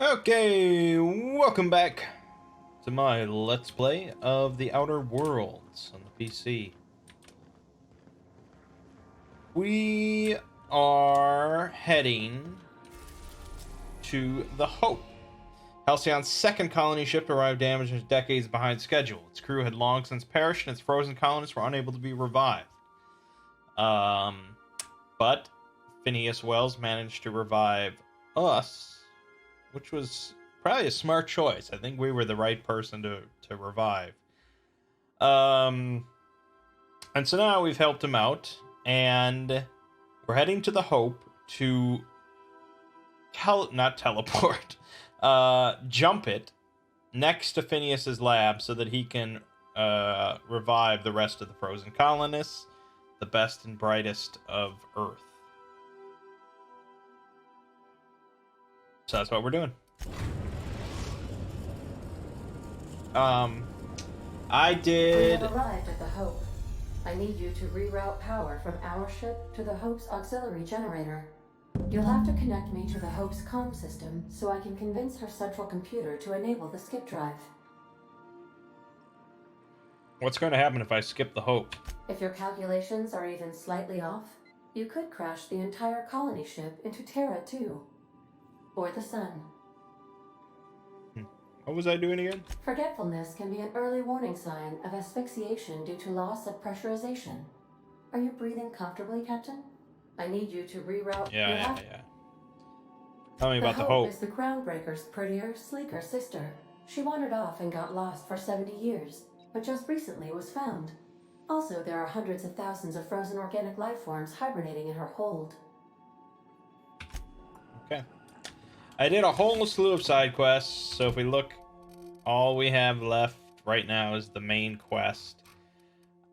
Okay, welcome back to my Let's Play of The Outer Worlds on the PC. We are heading to the Hope. Halcyon's second colony ship arrived damaged and decades behind schedule. Its crew had long since perished, and its frozen colonists were unable to be revived. But Phineas Wells managed to revive us, which was probably a smart choice. I think we were the right person to revive. And so now we've helped him out, and we're heading to the Hope to not teleport, jump it next to Phineas's lab so that he can revive the rest of the frozen colonists, the best and brightest of Earth. So that's what we're doing. I did. We have arrived at the Hope. I need you to reroute power from our ship to the Hope's auxiliary generator. You'll have to connect me to the Hope's comm system so I can convince her central computer to enable the skip drive. What's going to happen if I skip the Hope? If your calculations are even slightly off, you could crash the entire colony ship into Terra 2. Or the Sun. What was I doing again? Forgetfulness can be an early warning sign of asphyxiation due to loss of pressurization. Are you breathing comfortably, Captain? I need you to reroute. Yeah. Tell me about the Hope. Is the Groundbreaker's prettier, sleeker sister. She wandered off and got lost for 70 years, but just recently was found. Also, there are hundreds of thousands of frozen organic life forms hibernating in her hold. Okay. I did a whole slew of side quests, so if we look, all we have left right now is the main quest.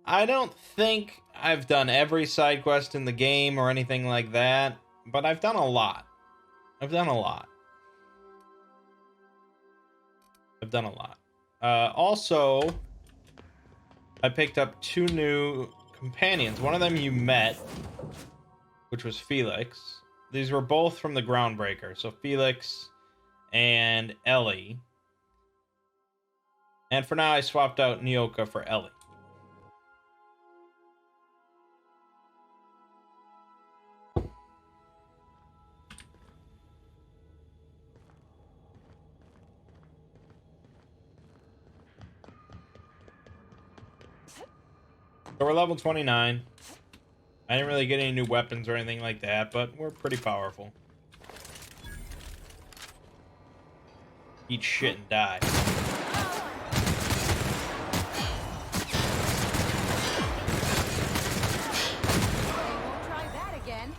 I don't think I've done every side quest in the game or anything like that, but I've done a lot. Also, I picked up 2 new companions. One of them you met, which was Felix. These were both from the Groundbreaker, so Felix and Ellie. And for now, I swapped out Nyoka for Ellie. So we're level 29. I didn't really get any new weapons or anything like that, but we're pretty powerful. Eat shit and die. Won't try that again.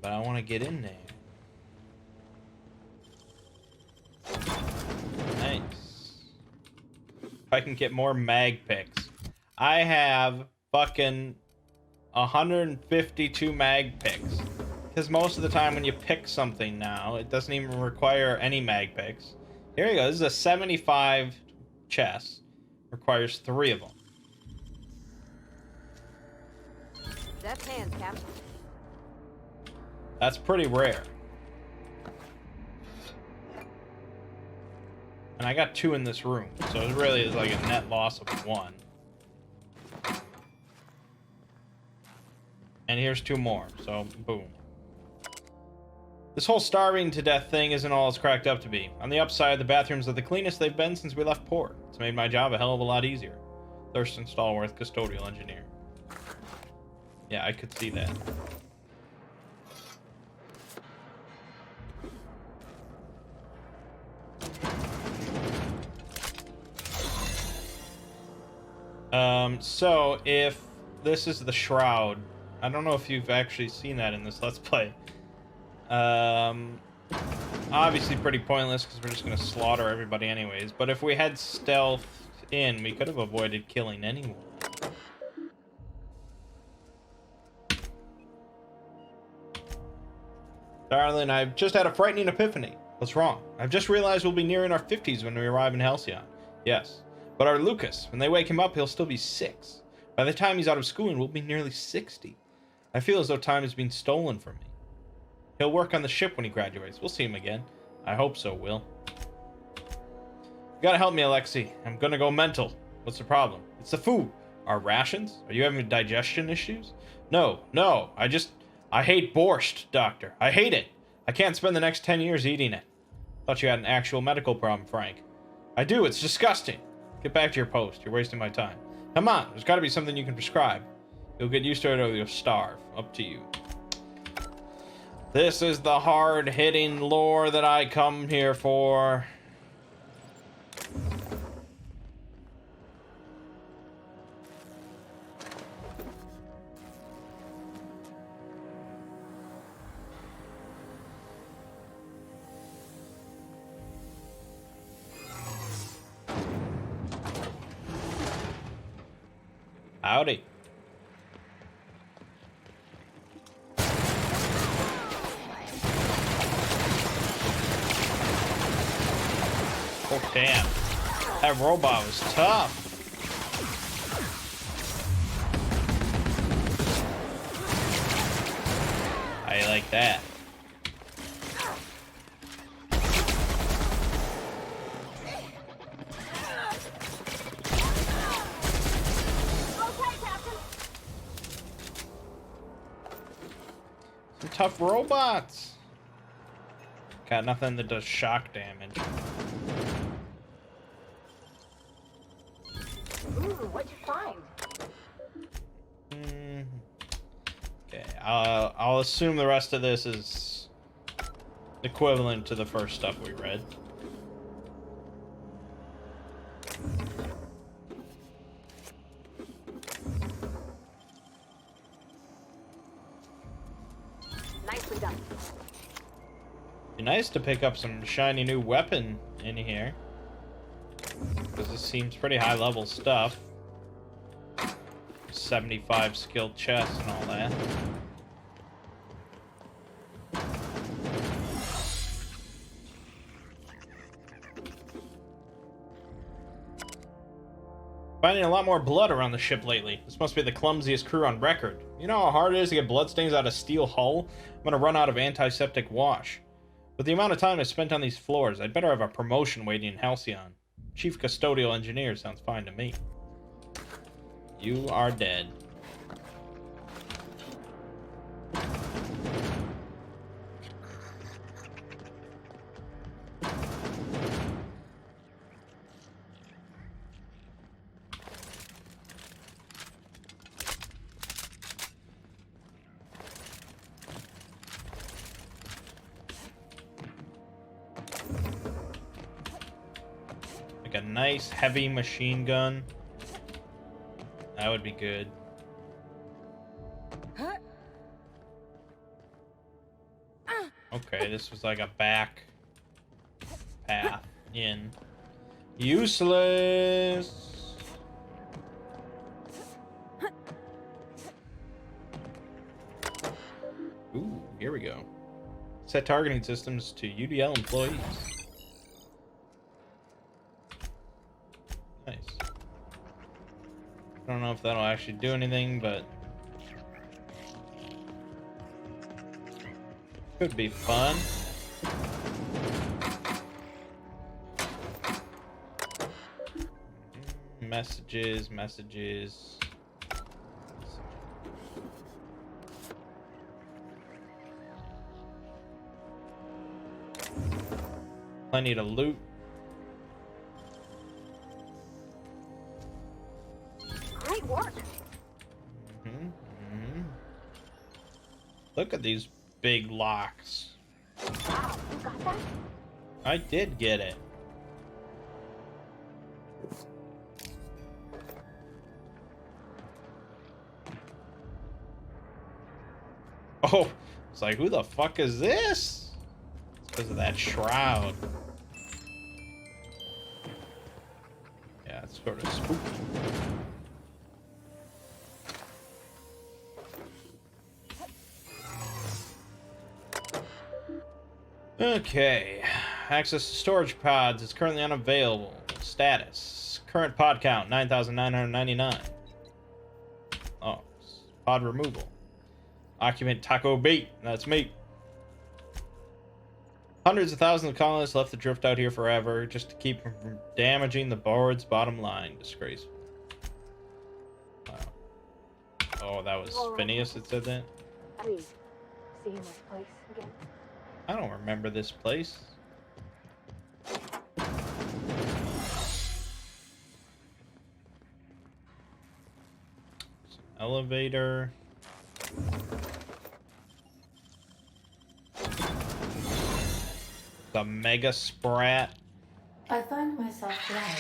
But I want to get in there. Nice. If I can get more mag picks. I have fucking 152 mag picks. Because most of the time when you pick something now, it doesn't even require any mag picks. Here you go. This is a 75 chest. Requires 3 of them. That's hands, Cap. That's pretty rare. And I got 2 in this room, so it really is like a net loss of 1. And here's 2 more, so boom. This whole starving to death thing isn't all it's cracked up to be. On the upside, the bathrooms are the cleanest they've been since we left port. It's made my job a hell of a lot easier. Thurston Stallworth, custodial engineer. Yeah, I could see that. So if this is the shroud, I don't know if you've actually seen that in this Let's Play. Obviously pretty pointless because we're just going to slaughter everybody anyways. But if we had stealth in, we could have avoided killing anyone. Darling, I've just had a frightening epiphany. What's wrong? I've just realized we'll be nearing our 50s when we arrive in Halcyon. Yes. But our Lucas, when they wake him up, he'll still be 6. By the time he's out of schooling, we'll be nearly 60. I feel as though time has been stolen from me. He'll work on the ship when he graduates. We'll see him again. I hope so, Will. You gotta help me, Alexei. I'm gonna go mental. What's the problem? It's the food. Our rations? Are you having digestion issues? No. I hate borscht, Doctor. I hate it. I can't spend the next 10 years eating it. Thought you had an actual medical problem, Frank. I do. It's disgusting. Get back to your post. You're wasting my time. Come on. There's got to be something you can prescribe. You'll get used to it or you'll starve. Up to you. This is the hard-hitting lore that I come here for. Howdy. Oh, damn. That robot was tough. I like that. Some tough robots. Got nothing that does shock damage. Ooh, what'd you find? Okay, I'll assume the rest of this is equivalent to the first stuff we read. Nicely done. Be nice to pick up some shiny new weapon in here, because this seems pretty high level stuff. 75 skilled chests and all that. Finding a lot more blood around the ship lately. This must be the clumsiest crew on record. You know how hard it is to get bloodstains out of steel hull? I'm gonna run out of antiseptic wash. With the amount of time I spent on these floors, I'd better have a promotion waiting in Halcyon. Chief Custodial Engineer sounds fine to me. You are dead. Like a nice heavy machine gun. That would be good. Okay, this was like a back path in. Useless. Ooh, here we go. Set targeting systems to UDL employees. Nice. I don't know if that'll actually do anything, but could be fun. Messages. Plenty to loot. Great work. Look at these big locks. Wow, you got that? I did get it. Oh, it's like, who the fuck is this? It's because of that shroud. Yeah, it's sort of spooky. Okay. Access to storage pods is currently unavailable. Status. Current pod count 9,999. Oh, pod removal. Occupant Taco Bait. That's me. Hundreds of thousands of colonists left to drift out here forever just to keep from damaging the board's bottom line. Disgraceful. Wow. Oh, that was Phineas that said that? Please, seeing this place again. I don't remember this place. Elevator. The Mega Sprat. I find myself glad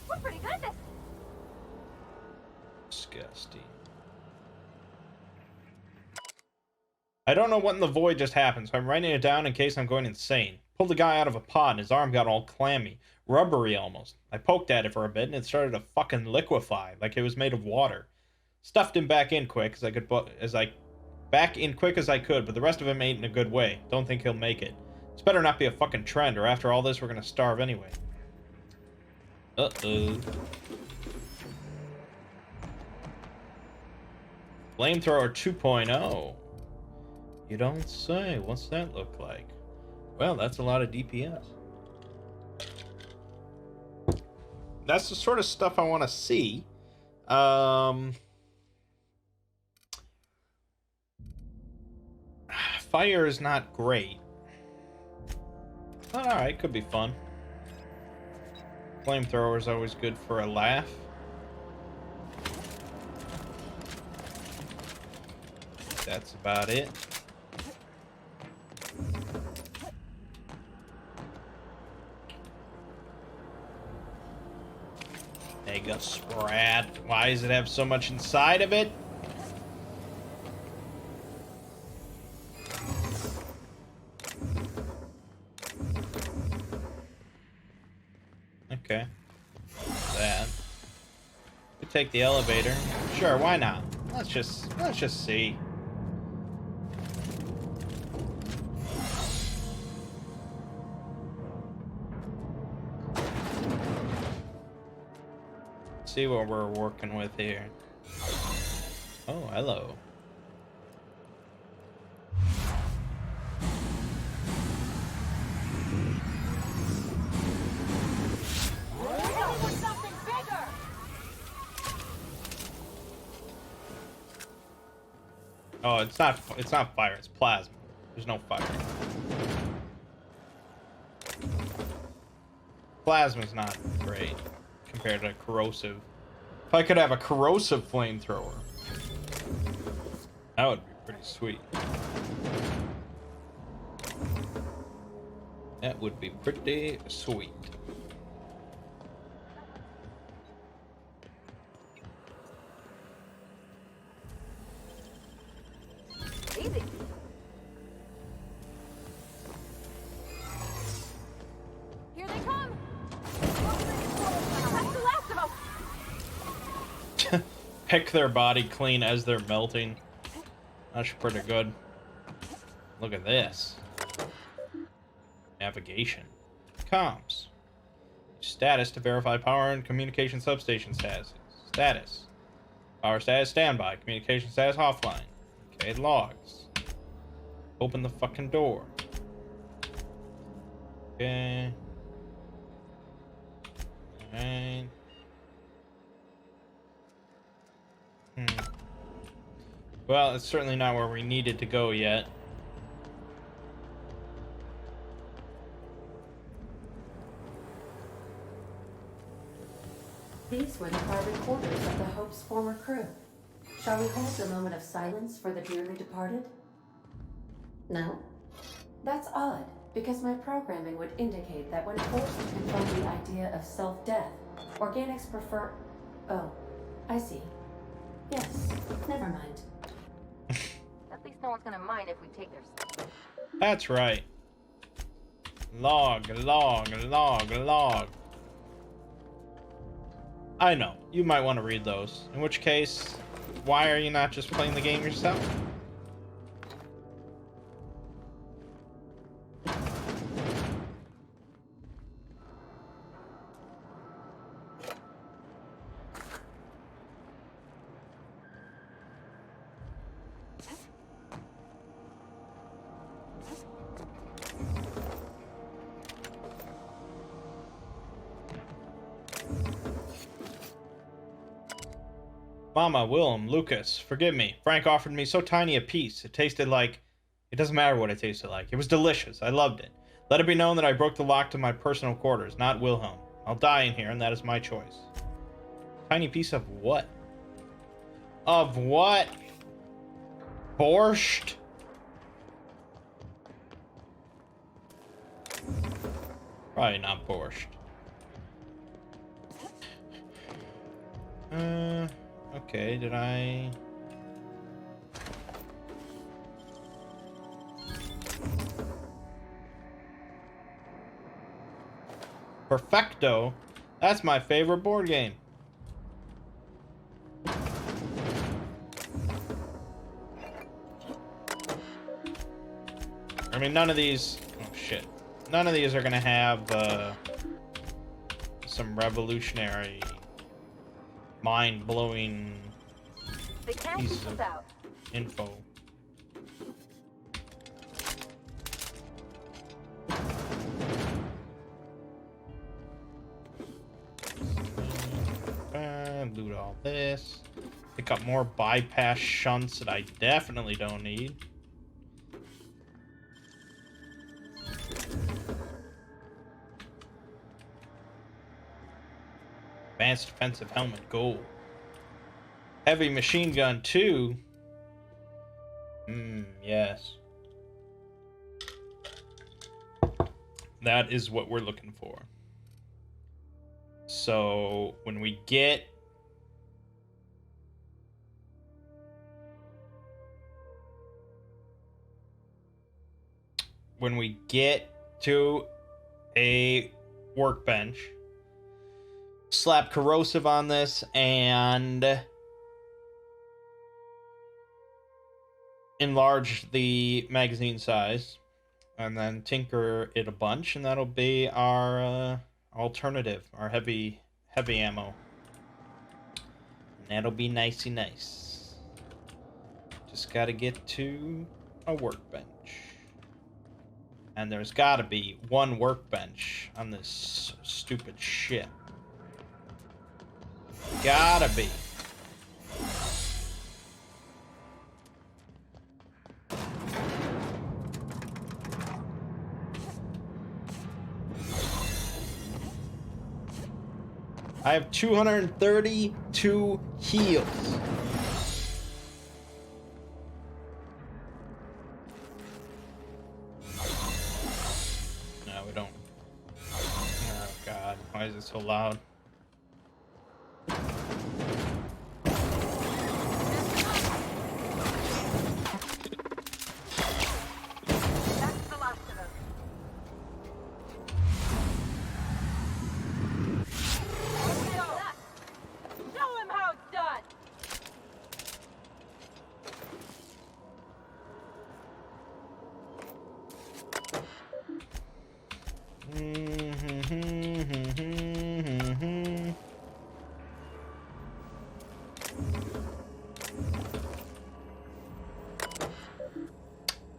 We're pretty good at this. Disgusting. I don't know what in the void just happened, so I'm writing it down in case I'm going insane. Pulled the guy out of a pod and his arm got all clammy. Rubbery almost. I poked at it for a bit and it started to fucking liquefy like it was made of water. Stuffed him back in quick as I could, but the rest of him ain't in a good way. Don't think he'll make it. This better not be a fucking trend, or after all this we're gonna starve anyway. Uh-oh. Flamethrower 2.0. You don't say. What's that look like? Well, that's a lot of DPS. That's the sort of stuff I want to see. Fire is not great. Alright, could be fun. Flamethrower is always good for a laugh. That's about it. Mega Sprat. Why does it have so much inside of it? Okay. That. We take the elevator. Sure, why not? Let's just see. See what we're working with here. Oh, hello. Something bigger. Oh, it's not fire, it's plasma. There's no fire. Plasma's not great compared to corrosive. If I could have a corrosive flamethrower, that would be pretty sweet. That would be pretty sweet. Easy. Here they come. That's the last of them. Pick their body clean as they're melting. That's pretty good. Look at this. Navigation. Comms. Status to verify power and communication substation status. Status. Power status standby. Communication status offline. Okay, logs. Open the fucking door. Okay. Alright. Well, it's certainly not where we needed to go yet. These were the private quarters of the Hope's former crew. Shall we hold a moment of silence for the dearly departed? No? That's odd, because my programming would indicate that when forced to confront the idea of self-death, organics prefer... Oh, I see. Yes, never mind. At least no one's gonna mind if we take their stuff. That's right. Log, log, log, log. I know. You might want to read those. In which case, why are you not just playing the game yourself? Mama, Willem, Lucas, forgive me. Frank offered me so tiny a piece. It tasted like... It doesn't matter what it tasted like. It was delicious. I loved it. Let it be known that I broke the lock to my personal quarters, not Wilhelm. I'll die in here, and that is my choice. Tiny piece of what? Of what? Borscht? Probably not borscht. Okay, did I... Perfecto? That's my favorite board game. I mean, none of these... Oh, shit. None of these are gonna have, some revolutionary, mind-blowing piece of info. Loot all this. Pick up more bypass shunts that I definitely don't need. Advanced defensive helmet, gold. Heavy machine gun 2. Yes. That is what we're looking for. So, when we get... to a workbench, slap corrosive on this and enlarge the magazine size, and then tinker it a bunch, and that'll be our alternative, our heavy ammo. And that'll be nicey nice. Just gotta get to a workbench. And there's gotta be one workbench on this stupid ship. Gotta be. I have 232 heals. No, we don't. Oh, God. Why is it so loud?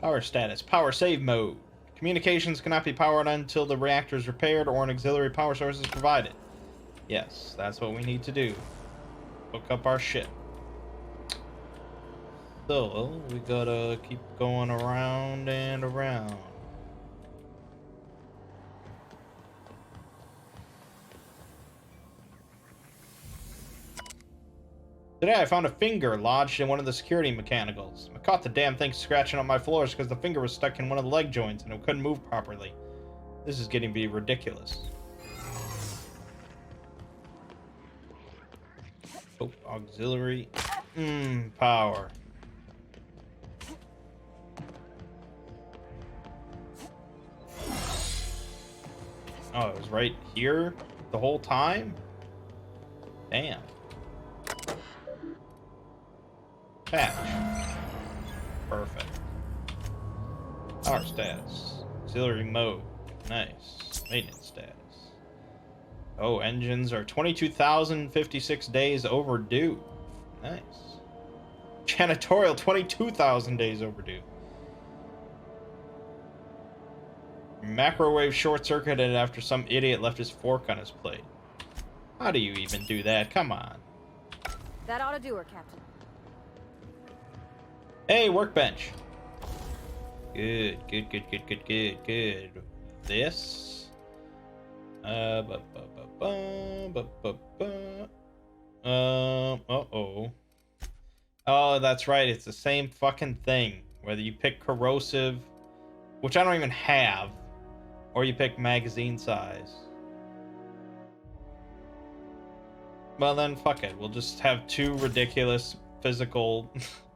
Power status. Power save mode. Communications cannot be powered until the reactor is repaired or an auxiliary power source is provided. Yes, that's what we need to do. Hook up our ship. So, we gotta keep going around and around. Today I found a finger lodged in one of the security mechanicals. I caught the damn thing scratching on my floors because the finger was stuck in one of the leg joints and it couldn't move properly. This is getting to be ridiculous. Oh, auxiliary. Power. Oh, it was right here the whole time? Damn. Patch. Perfect. Power status. Auxiliary mode. Nice. Maintenance status. Oh, engines are 22,056 days overdue. Nice. Janitorial, 22,000 days overdue. Microwave short-circuited after some idiot left his fork on his plate. How do you even do that? Come on. That ought to do her, Captain. Hey, workbench. Good, good, good, good, good, good, good. This. Uh-oh. Oh, that's right. It's the same fucking thing. Whether you pick corrosive, which I don't even have, or you pick magazine size. Well, then, fuck it. We'll just have two ridiculous physical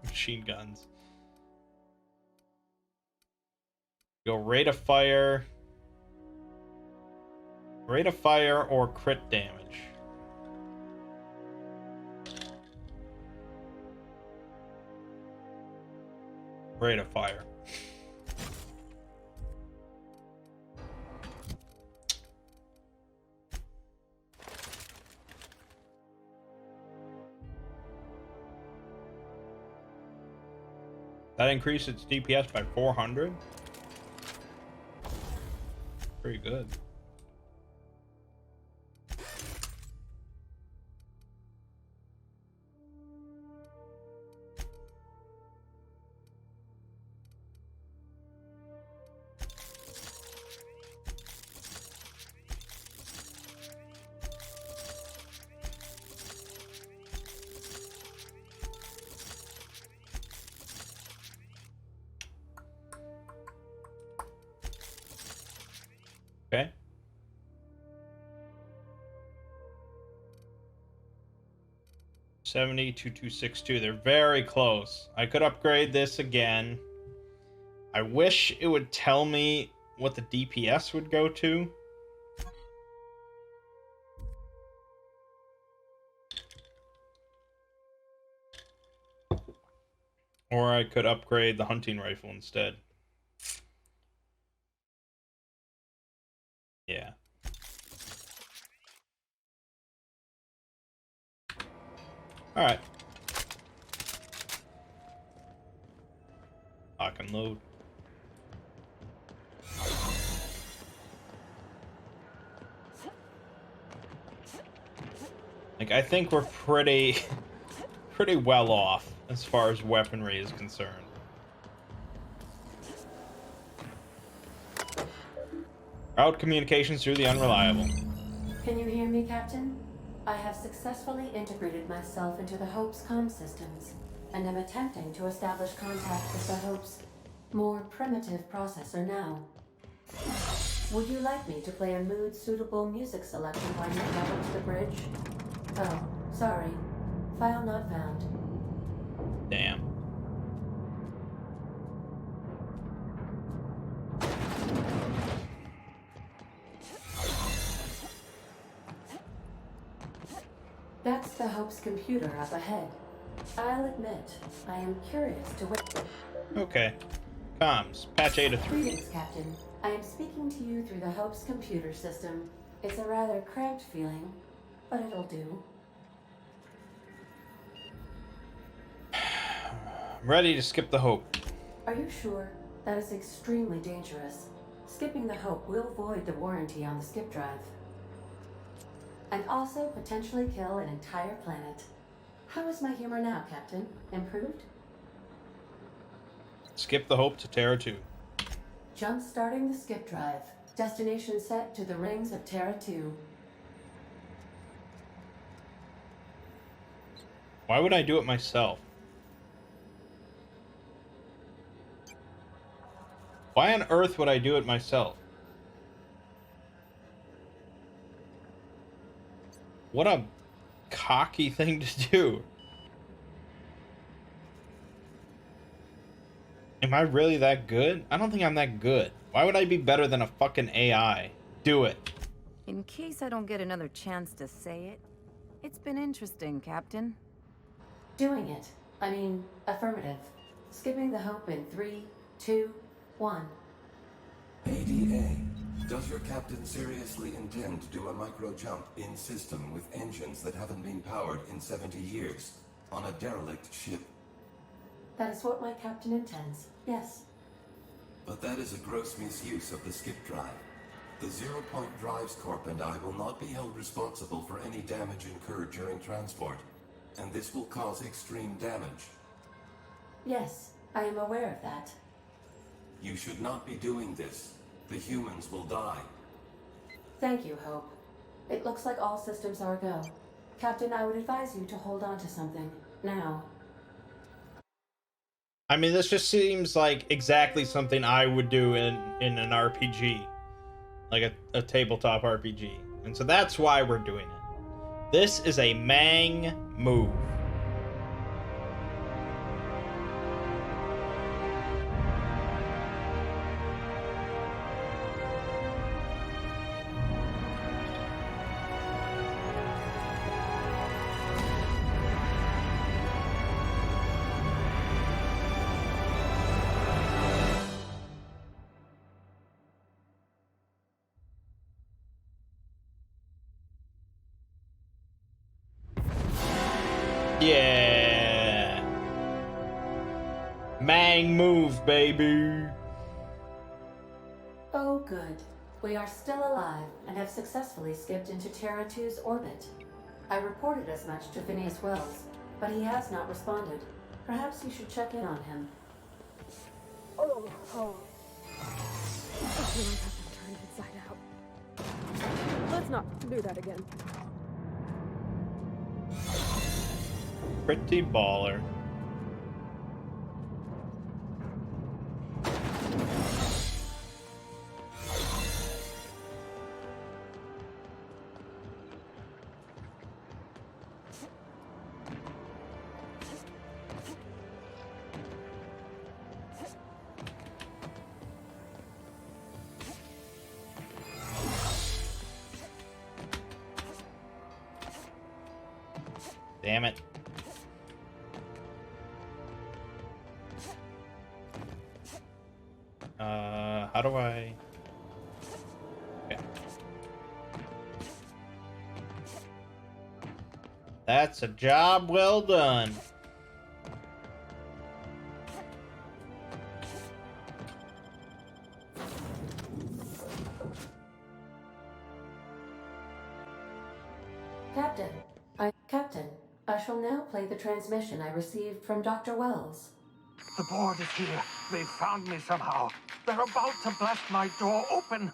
machine guns. Go rate of fire. Rate of fire or crit damage. Rate of fire. That increased its DPS by 400. Pretty good. Okay. $70,2262. They're very close. I could upgrade this again. I wish it would tell me what the DPS would go to. Or I could upgrade the hunting rifle instead. Yeah. Alright. Lock and load. Like, I think we're pretty well off as far as weaponry is concerned. Route communications through the unreliable. Can you hear me, Captain? I have successfully integrated myself into the Hope's comm systems, and am attempting to establish contact with the Hope's more primitive processor now. Would you like me to play a mood-suitable music selection while you travel to the bridge? Oh, sorry. File not found. Damn. That's the Hope's computer up ahead. I'll admit, I am curious to wait. Okay. Comms. Patch A to 3. Greetings, Captain. I am speaking to you through the Hope's computer system. It's a rather cramped feeling, but it'll do. I'm ready to skip the Hope. Are you sure? That is extremely dangerous. Skipping the Hope will void the warranty on the skip drive. And also potentially kill an entire planet. How is my humor now, Captain? Improved? Skip the Hope to Terra 2. Jump-starting the skip drive. Destination set to the rings of Terra 2. Why would I do it myself? Why on earth would I do it myself? What a cocky thing to do. Am I really that good? I don't think I'm that good. Why would I be better than a fucking AI? Do it. In case I don't get another chance to say it, It's been interesting, Captain. Doing it. I mean, affirmative. Skipping the hope in 3, 2, 1. ADA. Does your captain seriously intend to do a micro-jump in system with engines that haven't been powered in 70 years on a derelict ship? That is what my captain intends, yes. But that is a gross misuse of the skip drive. The Zero Point Drives Corp and I will not be held responsible for any damage incurred during transport, and this will cause extreme damage. Yes, I am aware of that. You should not be doing this. The humans will die. Thank you, Hope. It looks like all systems are a go. Captain, I would advise you to hold on to something. Now. I mean, this just seems like exactly something I would do in an RPG. Like a tabletop RPG. And so that's why we're doing it. This is a Mangg move. Yeah. Mangg move, baby. Oh, good. We are still alive and have successfully skipped into Terra 2's orbit. I reported as much to Phineas Wells, but he has not responded. Perhaps you should check in on him. Oh. I feel like I've been turned inside out. Let's not do that again. Pretty baller. Damn it. How do I... Okay. That's a job well done. Captain, I shall now play the transmission I received from Dr. Wells. The board is here. They've found me somehow. They're about to blast my door open.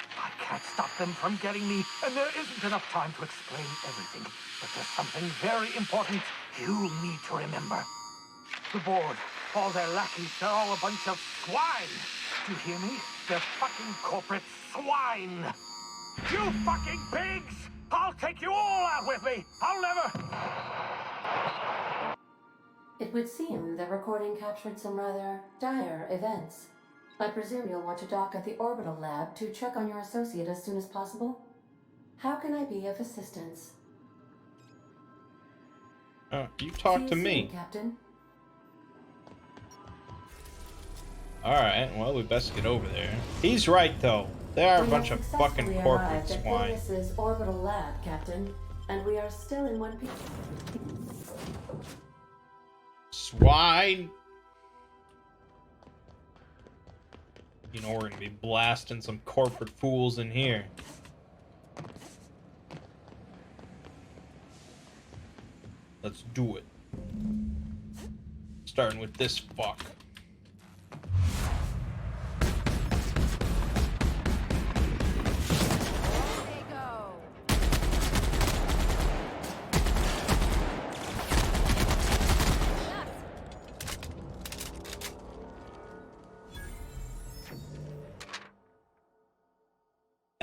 I can't stop them from getting me, and there isn't enough time to explain everything. But there's something very important you need to remember. The board, all their lackeys, they're all a bunch of swine. Do you hear me? They're fucking corporate swine. You fucking pigs! I'll take you all out with me. I'll never... It would seem the recording captured some rather dire events. I presume you'll want to dock at the orbital lab to check on your associate as soon as possible. How can I be of assistance? You talk to See you me. soon, Captain. Alright, well, we best get over there. He's right, though. They are a We bunch have of fucking successfully corporate arrived at swine. Phineas's orbital lab, Captain, and we are still in one piece. Swine! You know we're gonna be blasting some corporate fools in here. Let's do it. Starting with this fuck. They go.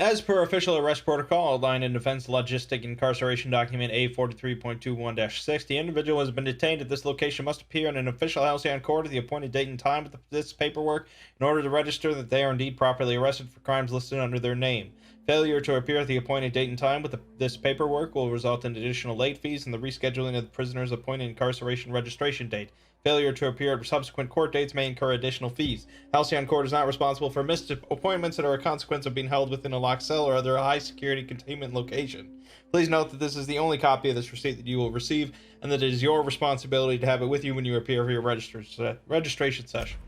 As per official arrest protocol outlined in Defense Logistic Incarceration Document A43.21-6, the individual has been detained at this location must appear in an official Halcyon court at the appointed date and time with this paperwork in order to register that they are indeed properly arrested for crimes listed under their name. Failure to appear at the appointed date and time with this paperwork will result in additional late fees and the rescheduling of the prisoner's appointed incarceration registration date. Failure to appear at subsequent court dates may incur additional fees. Halcyon Court is not responsible for missed appointments that are a consequence of being held within a locked cell or other high-security containment location. Please note that this is the only copy of this receipt that you will receive, and that it is your responsibility to have it with you when you appear for your registration session.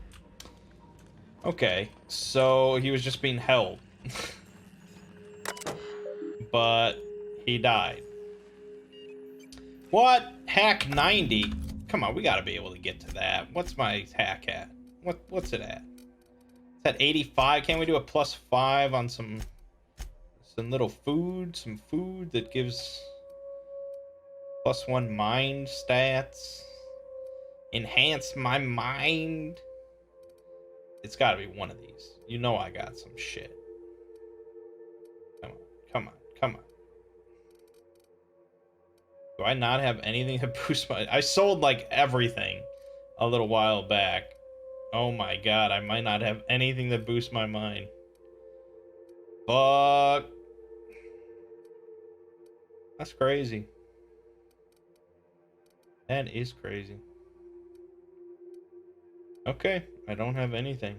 Okay, so he was just being held. But he died. What? Hack 90? Come on, we gotta be able to get to that. What's my hack at? What's it at? It's at 85. Can't we do a +5 on some little food? Some food that gives +1 mind stats. Enhance my mind. It's gotta be one of these. You know I got some shit. Come on, come on, come on. Do I not have anything to boost my... I sold, like, everything a little while back. Oh my god, I might not have anything that boosts my mind. Fuck. That's crazy. That is crazy. Okay, I don't have anything.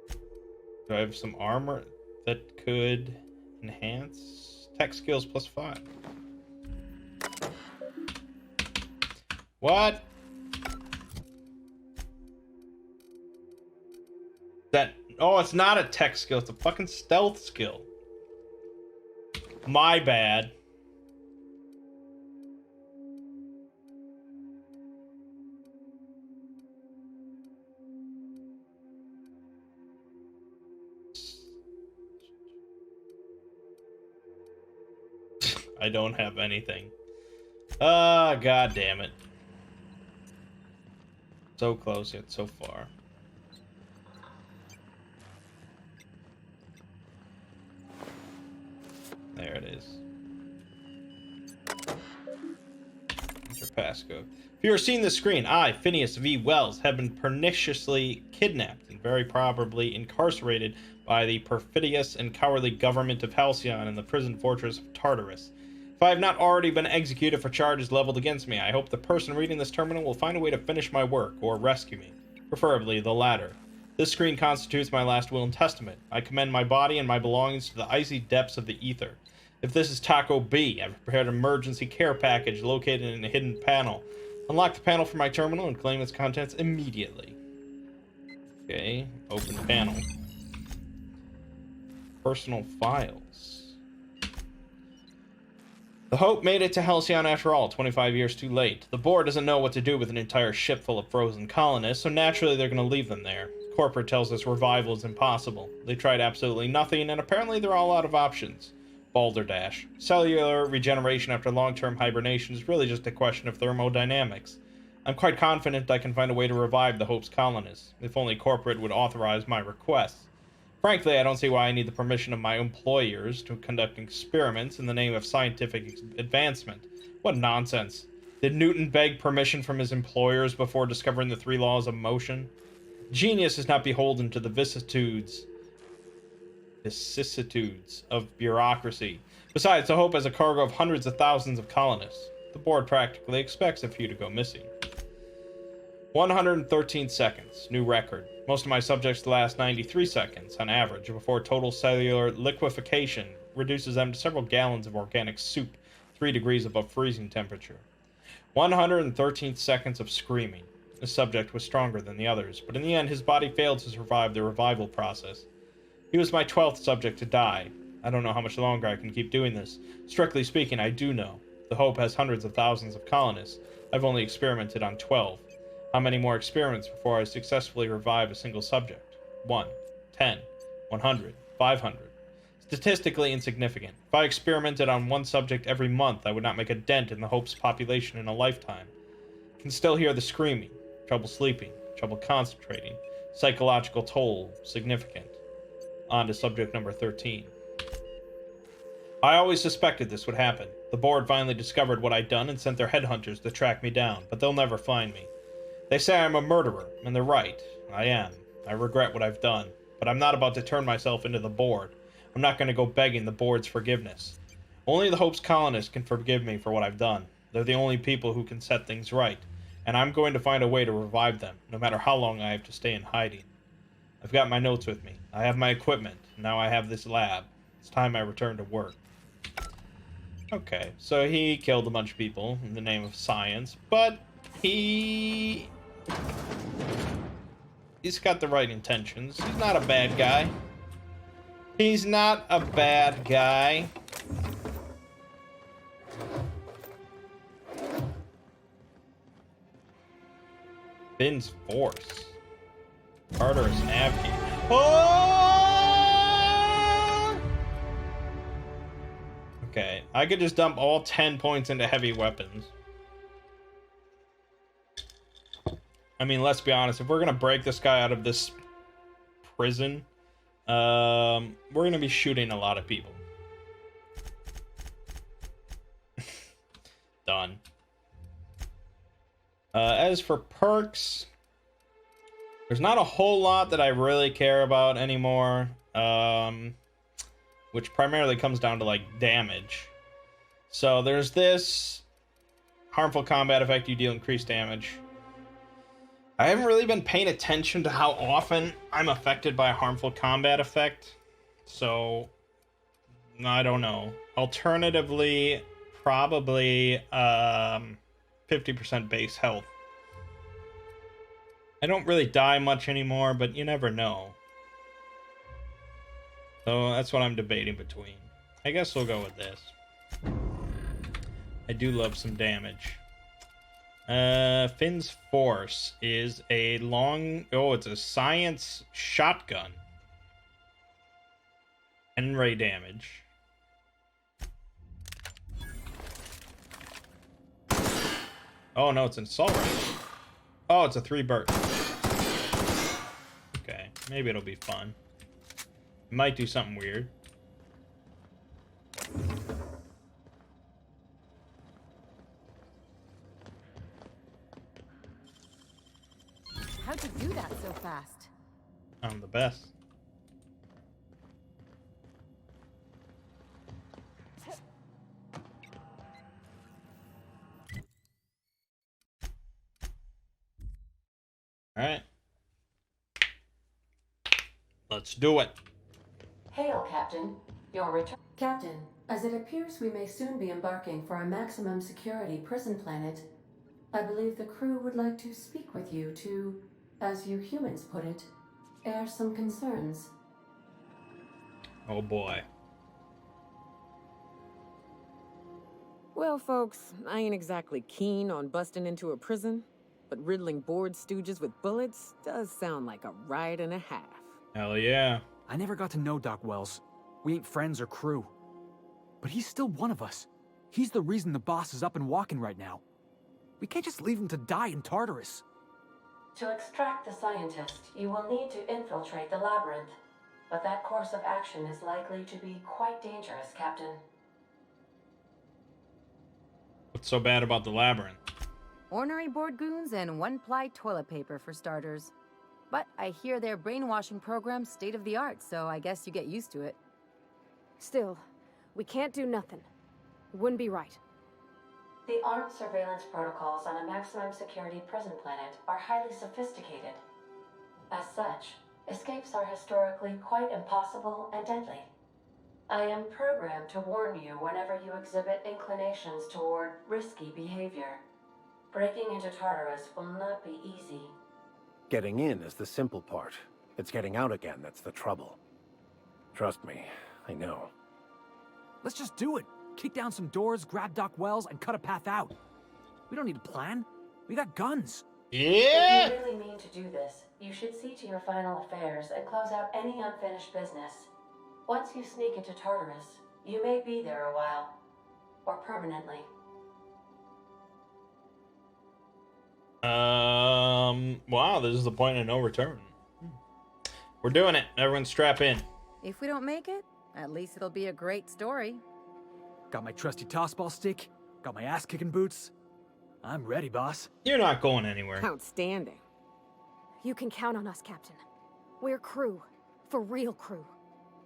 Do I have some armor that could enhance? Tech skills +5. What? That... Oh, it's not a tech skill. It's a fucking stealth skill. My bad. I don't have anything. Ah, god damn it. So close yet so far. There it is. Enter passcode. If you are seeing the screen, I, Phineas V. Wells, have been perniciously kidnapped and very probably incarcerated by the perfidious and cowardly government of Halcyon in the prison fortress of Tartarus. If I have not already been executed for charges leveled against me, I hope the person reading this terminal will find a way to finish my work or rescue me, preferably the latter. This screen constitutes my last will and testament. I commend my body and my belongings to the icy depths of the ether. If this is Taco B, I've prepared an emergency care package located in a hidden panel. Unlock the panel for my terminal and claim its contents immediately. Okay, open panel. Personal files. The Hope made it to Halcyon after all, 25 years too late. The board doesn't know what to do with an entire ship full of frozen colonists, so naturally they're going to leave them there. Corporate tells us revival is impossible. They tried absolutely nothing, and apparently they're all out of options. Balderdash. Cellular regeneration after long-term hibernation is really just a question of thermodynamics. I'm quite confident I can find a way to revive the Hope's colonists, if only corporate would authorize my requests. Frankly, I don't see why I need the permission of my employers to conduct experiments in the name of scientific advancement. What nonsense. Did Newton beg permission from his employers before discovering the 3 laws of motion? Genius is not beholden to the vicissitudes of bureaucracy. Besides, the Hope has a cargo of hundreds of thousands of colonists. The board practically expects a few to go missing. 113 seconds. New record. Most of my subjects last 93 seconds, on average, before total cellular liquefaction reduces them to several gallons of organic soup, 3 degrees above freezing temperature. 113 seconds of screaming. The subject was stronger than the others, but in the end his body failed to survive the revival process. He was my 12th subject to die. I don't know how much longer I can keep doing this. Strictly speaking, I do know. The Hope has hundreds of thousands of colonists. I've only experimented on 12. How many more experiments before I successfully revive a single subject? 1, 10, 100, 500. Statistically insignificant. If I experimented on one subject every month, I would not make a dent in the Hope's population in a lifetime. I can still hear the screaming. Trouble sleeping. Trouble concentrating. Psychological toll. Significant. On to subject number 13. I always suspected this would happen. The board finally discovered what I'd done and sent their headhunters to track me down, but they'll never find me. They say I'm a murderer, and they're right. I am. I regret what I've done, but I'm not about to turn myself into the board. I'm not going to go begging the board's forgiveness. Only the Hope's colonists can forgive me for what I've done. They're the only people who can set things right, and I'm going to find a way to revive them, no matter how long I have to stay in hiding. I've got my notes with me. I have my equipment. Now I have this lab. It's time I return to work. Okay, so he killed a bunch of people in the name of science, but he's got the right intentions. He's not a bad guy. He's not a bad guy. Finn's force. Tartarus Navy. Oh! Okay, I could just dump all 10 points into heavy weapons. I mean, let's be honest. If we're gonna break this guy out of this prison, we're gonna be shooting a lot of people. Done. As for perks, there's not a whole lot that I really care about anymore, which primarily comes down to like damage. So there's this harmful combat effect, you deal increased damage. I haven't really been paying attention to how often I'm affected by a harmful combat effect, so I don't know. Alternatively, probably 50% base health. I don't really die much anymore, but you never know. So that's what I'm debating between. I guess we'll go with this. I do love some damage. Finn's force is a long... Oh, it's a science shotgun. 10 ray damage. Oh, no, it's an assault rifle. Oh, it's a 3 burst. Okay, maybe it'll be fun. Might do something weird. How'd you do that so fast? I'm the best. Alright. Let's do it. Hail, Captain. Your return. Captain, as it appears we may soon be embarking for a maximum security prison planet, I believe the crew would like to speak with you to, as you humans put it, air some concerns. Oh boy. Well, folks, I ain't exactly keen on busting into a prison, but riddling board stooges with bullets does sound like a ride and a half. Hell yeah. I never got to know Doc Wells. We ain't friends or crew. But he's still one of us. He's the reason the boss is up and walking right now. We can't just leave him to die in Tartarus. To extract the scientist, you will need to infiltrate the labyrinth. But that course of action is likely to be quite dangerous, Captain. What's so bad about the labyrinth? Ornery board goons and one-ply toilet paper for starters. But I hear their brainwashing program's state-of-the-art, so I guess you get used to it. Still, we can't do nothing. It wouldn't be right. The armed surveillance protocols on a maximum security prison planet are highly sophisticated. As such, escapes are historically quite impossible and deadly. I am programmed to warn you whenever you exhibit inclinations toward risky behavior. Breaking into Tartarus will not be easy. Getting in is the simple part. It's getting out again that's the trouble. Trust me, I know. Let's just do it. Kick down some doors, grab Doc Wells, and cut a path out. We don't need a plan. We got guns. Yeah! If you really mean to do this, you should see to your final affairs and close out any unfinished business. Once you sneak into Tartarus, you may be there a while. Or permanently. Wow, this is the point of no return. We're doing it. Everyone strap in. If we don't make it, at least it'll be a great story. Got my trusty tossball stick. Got my ass-kicking boots. I'm ready, boss. You're not going anywhere. Outstanding. You can count on us, Captain. We're crew. For real crew.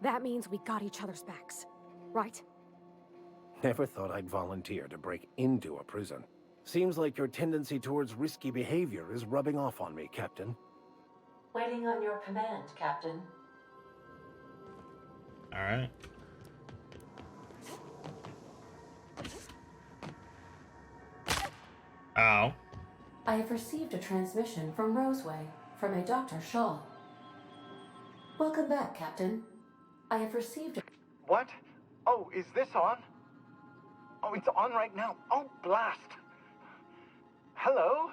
That means we got each other's backs, right? Never thought I'd volunteer to break into a prison. Seems like your tendency towards risky behavior is rubbing off on me, Captain. Waiting on your command, Captain. All right. Ow. I have received a transmission from Roseway, from a Dr. Shaw. Welcome back, Captain. I have received a... What? Oh, is this on? Oh, it's on right now. Oh, blast. Hello?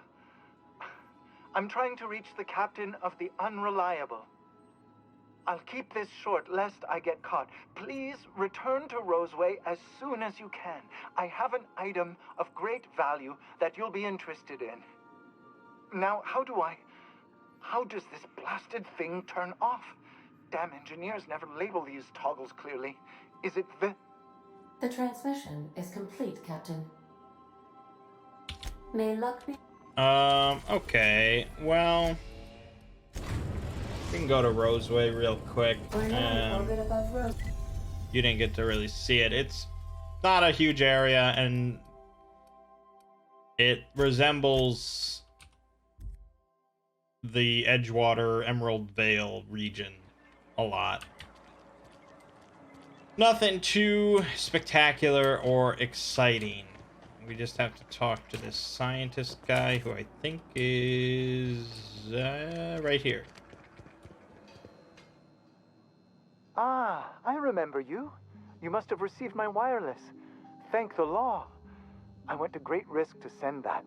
I'm trying to reach the captain of the Unreliable. I'll keep this short, lest I get caught. Please return to Roseway as soon as you can. I have an item of great value that you'll be interested in. Now, how does this blasted thing turn off? Damn engineers never label these toggles clearly. Is it the... The transmission is complete, Captain. May luck be... Okay. Well, we can go to Roseway real quick. We're now in orbit above Rose... You didn't get to really see it. It's not a huge area, and it resembles the Edgewater Emerald Vale region a lot. Nothing too spectacular or exciting. We just have to talk to this scientist guy who I think is right here. Ah, I remember you. You must have received my wireless. Thank the law. I went to great risk to send that.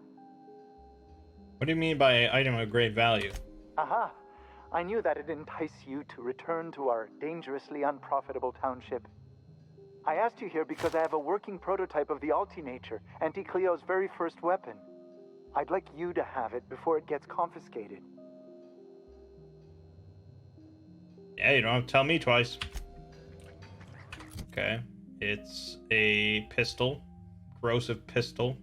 What do you mean by item of great value? Aha. I knew that it'd entice you to return to our dangerously unprofitable township. I asked you here because I have a working prototype of the Altinature, Auntie Cleo's very first weapon. I'd like you to have it before it gets confiscated. Yeah, you don't have to tell me twice. Okay. It's a pistol. Corrosive pistol.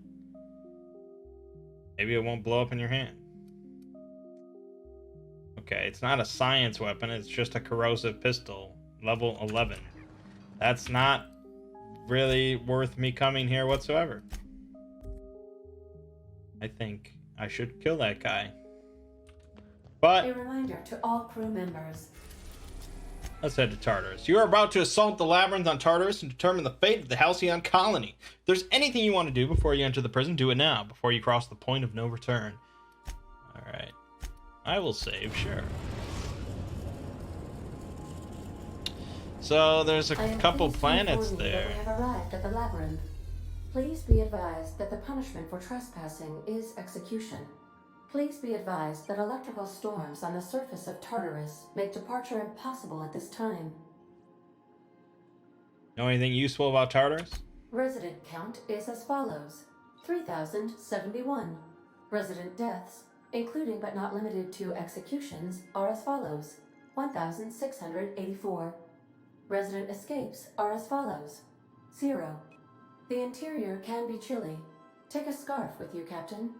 Maybe it won't blow up in your hand. Okay, it's not a science weapon, it's just a corrosive pistol. Level 11. That's not really worth me coming here whatsoever. I think I should kill that guy. But A reminder to all crew members. let's head to Tartarus. You are about to assault the labyrinth on Tartarus and determine the fate of the Halcyon colony. If there's anything you want to do before you enter the prison, do it now, before you cross the point of no return. Alright. I will save, sure. So there's a couple planets there. We have arrived at the labyrinth. Please be advised that the punishment for trespassing is execution. Please be advised that electrical storms on the surface of Tartarus make departure impossible at this time. Know anything useful about Tartarus? Resident count is as follows: 3,071. Resident deaths, including but not limited to executions, are as follows: 1,684. Resident escapes are as follows: 0. The interior can be chilly. Take a scarf with you, Captain.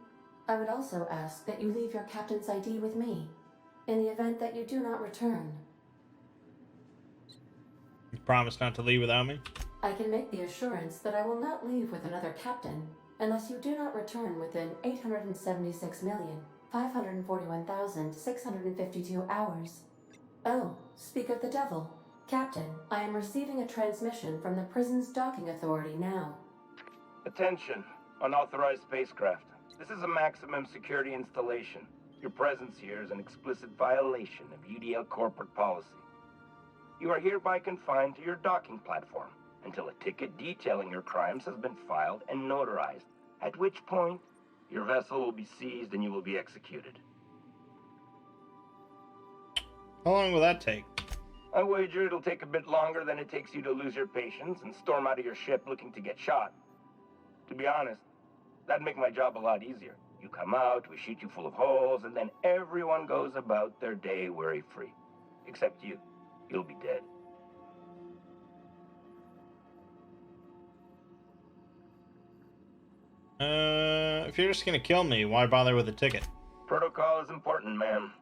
I would also ask that you leave your captain's ID with me, in the event that you do not return. You promise not to leave without me? I can make the assurance that I will not leave with another captain, unless you do not return within 876,541,652 hours. Oh, speak of the devil. Captain, I am receiving a transmission from the prison's docking authority now. Attention, unauthorized spacecraft. This is a maximum security installation. Your presence here is an explicit violation of UDL corporate policy. You are hereby confined to your docking platform until a ticket detailing your crimes has been filed and notarized, at which point your vessel will be seized and you will be executed. How long will that take? I wager it'll take a bit longer than it takes you to lose your patience and storm out of your ship looking to get shot. To be honest, that'd make my job a lot easier. You come out, we shoot you full of holes, and then everyone goes about their day worry-free. Except you. You'll be dead. If you're just gonna kill me, why bother with a ticket? Protocol is important, ma'am.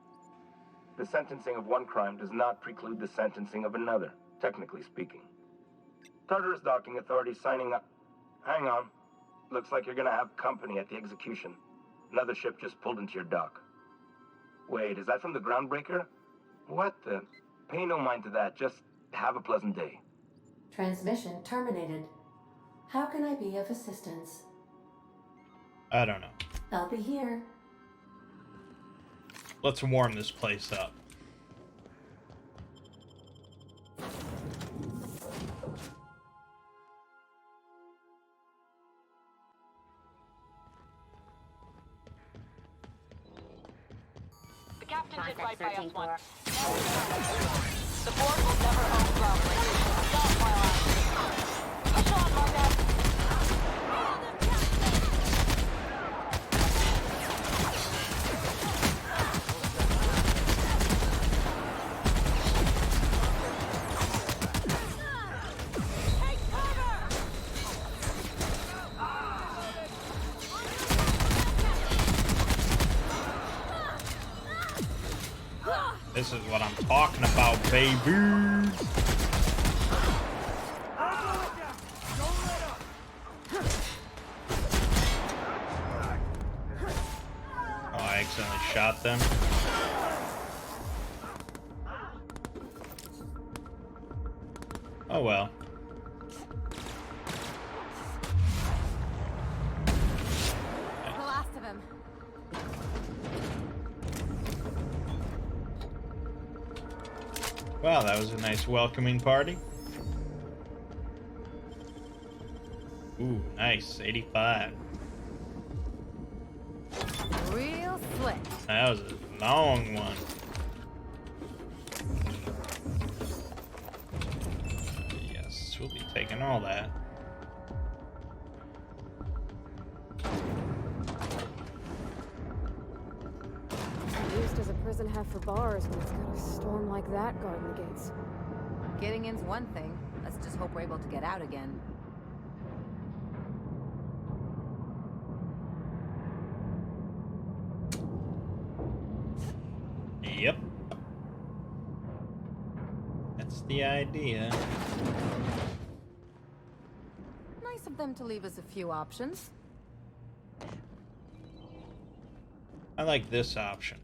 The sentencing of one crime does not preclude the sentencing of another. technically speaking. Tartarus docking authorities signing up. Hang on. Looks like you're gonna have company at the execution. Another ship just pulled into your dock. Wait, is that from the groundbreaker? What the? Pay no mind to that. Just have a pleasant day. Transmission terminated. How can I be of assistance? I don't know. I'll be here. Let's warm this place up. The captain did right by us once. The board will never own ground breakers. Stop while I... Push on, Mangg. This is what I'm talking about, baby. Oh, I accidentally shot them. Oh well. The last of him. Wow, that was a nice welcoming party. Ooh, nice. 85. Real slick. That was a long one. Yes, we'll be taking all that. Used as a prison have for bars when it's got a storm like that guarding the gates. Getting in's one thing. Let's just hope we're able to get out again. Yep. That's the idea. Nice of them to leave us a few options. I like this option.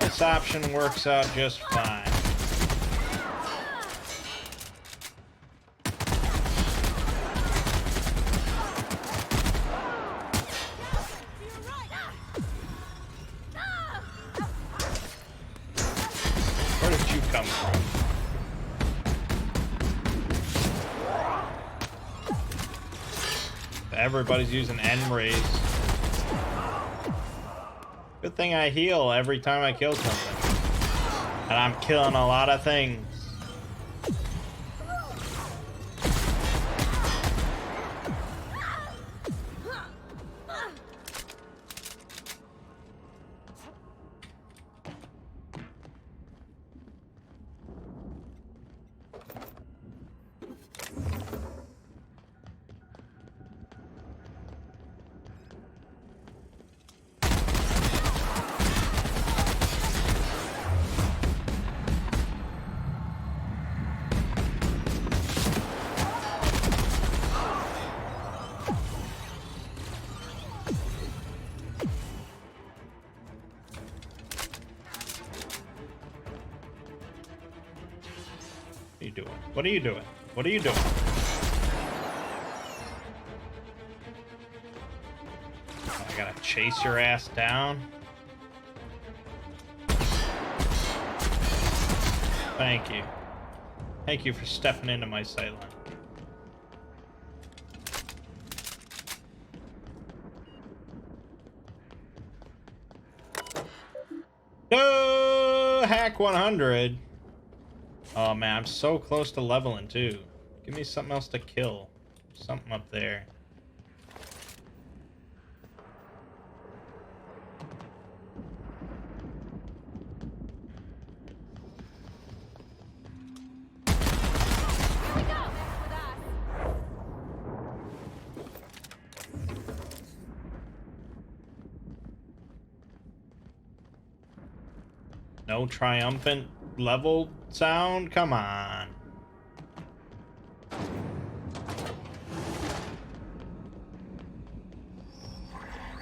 This option works out just fine. Where did you come from? Everybody's using end rays. Good thing I heal every time I kill something. And I'm killing a lot of things. What are you doing? What are you doing? What are you doing? I gotta chase your ass down. Thank you. Thank you for stepping into my sightline. Oh, hack 100. Oh man, I'm so close to leveling too. Give me something else to kill. Something up there. No triumphant level sound? Come on.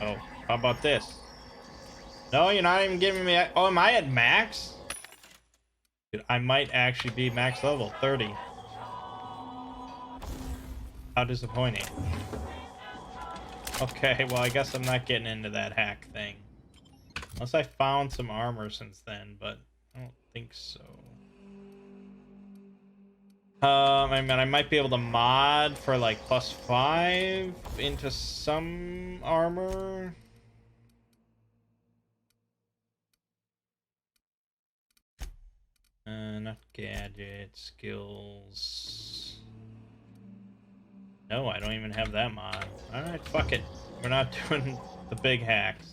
Oh, how about this? No, you're not even giving me... Oh, am I at max? Dude, I might actually be max level, 30. How disappointing. Okay, well, I guess I'm not getting into that hack thing. Unless I found some armor since then, but I don't think so. I mean, I might be able to mod for like +5 into some armor. Not gadget skills. No, I don't even have that mod. Alright, fuck it. We're not doing the big hacks.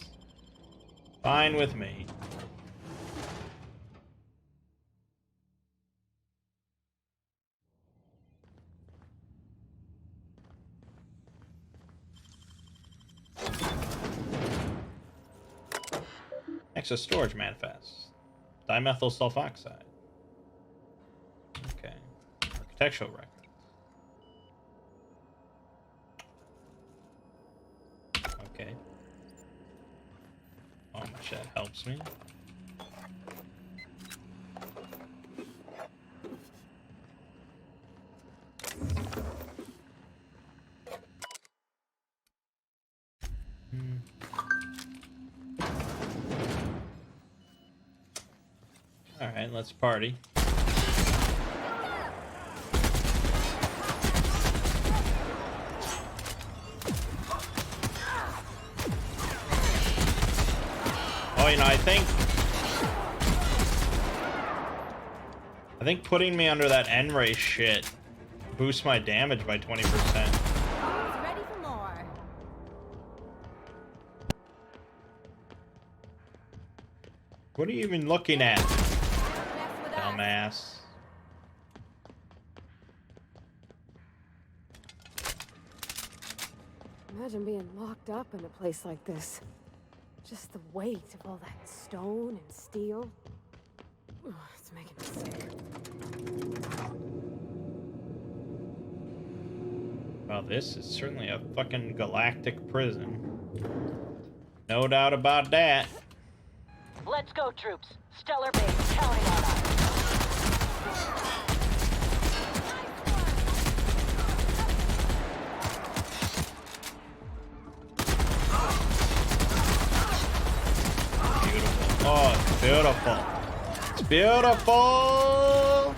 Fine with me. Access storage manifest. Dimethyl sulfoxide. Okay. Architectural records. Okay. How much that helps me. Alright, let's party. Oh, you know, I think putting me under that N-ray shit boosts my damage by 20%. Ready for more. What are you even looking at? Dumbass. Imagine being locked up in a place like this. Just the weight of all that stone and steel. Ugh, it's making me sick. Well, this is certainly a fucking galactic prison. No doubt about that. Let's go, troops. Stellar base counting on us. Beautiful. Oh, it's beautiful. It's beautiful.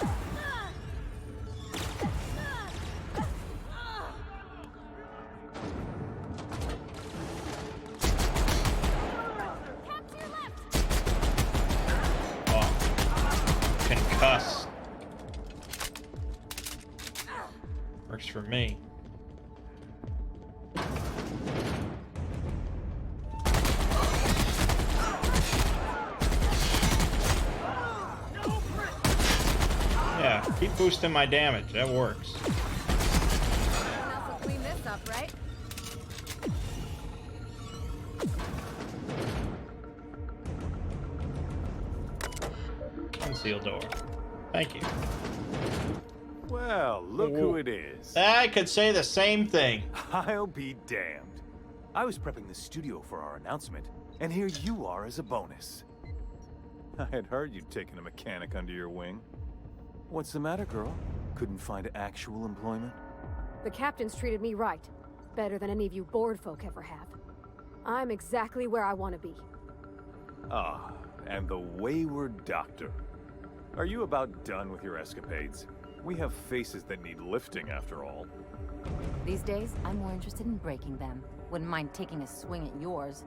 Concuss. Works for me. Yeah, keep boosting my damage. That works. Someone else will clean this up, right? Concealed door. Thank you. Well, look who it is. I could say the same thing. I'll be damned. I was prepping the studio for our announcement, and here you are as a bonus. I had heard you'd taken a mechanic under your wing. What's the matter, girl? Couldn't find actual employment? The captain's treated me right. Better than any of you bored folk ever have. I'm exactly where I want to be. Ah, and the wayward doctor. Are you about done with your escapades? We have faces that need lifting, after all. These days, I'm more interested in breaking them. Wouldn't mind taking a swing at yours.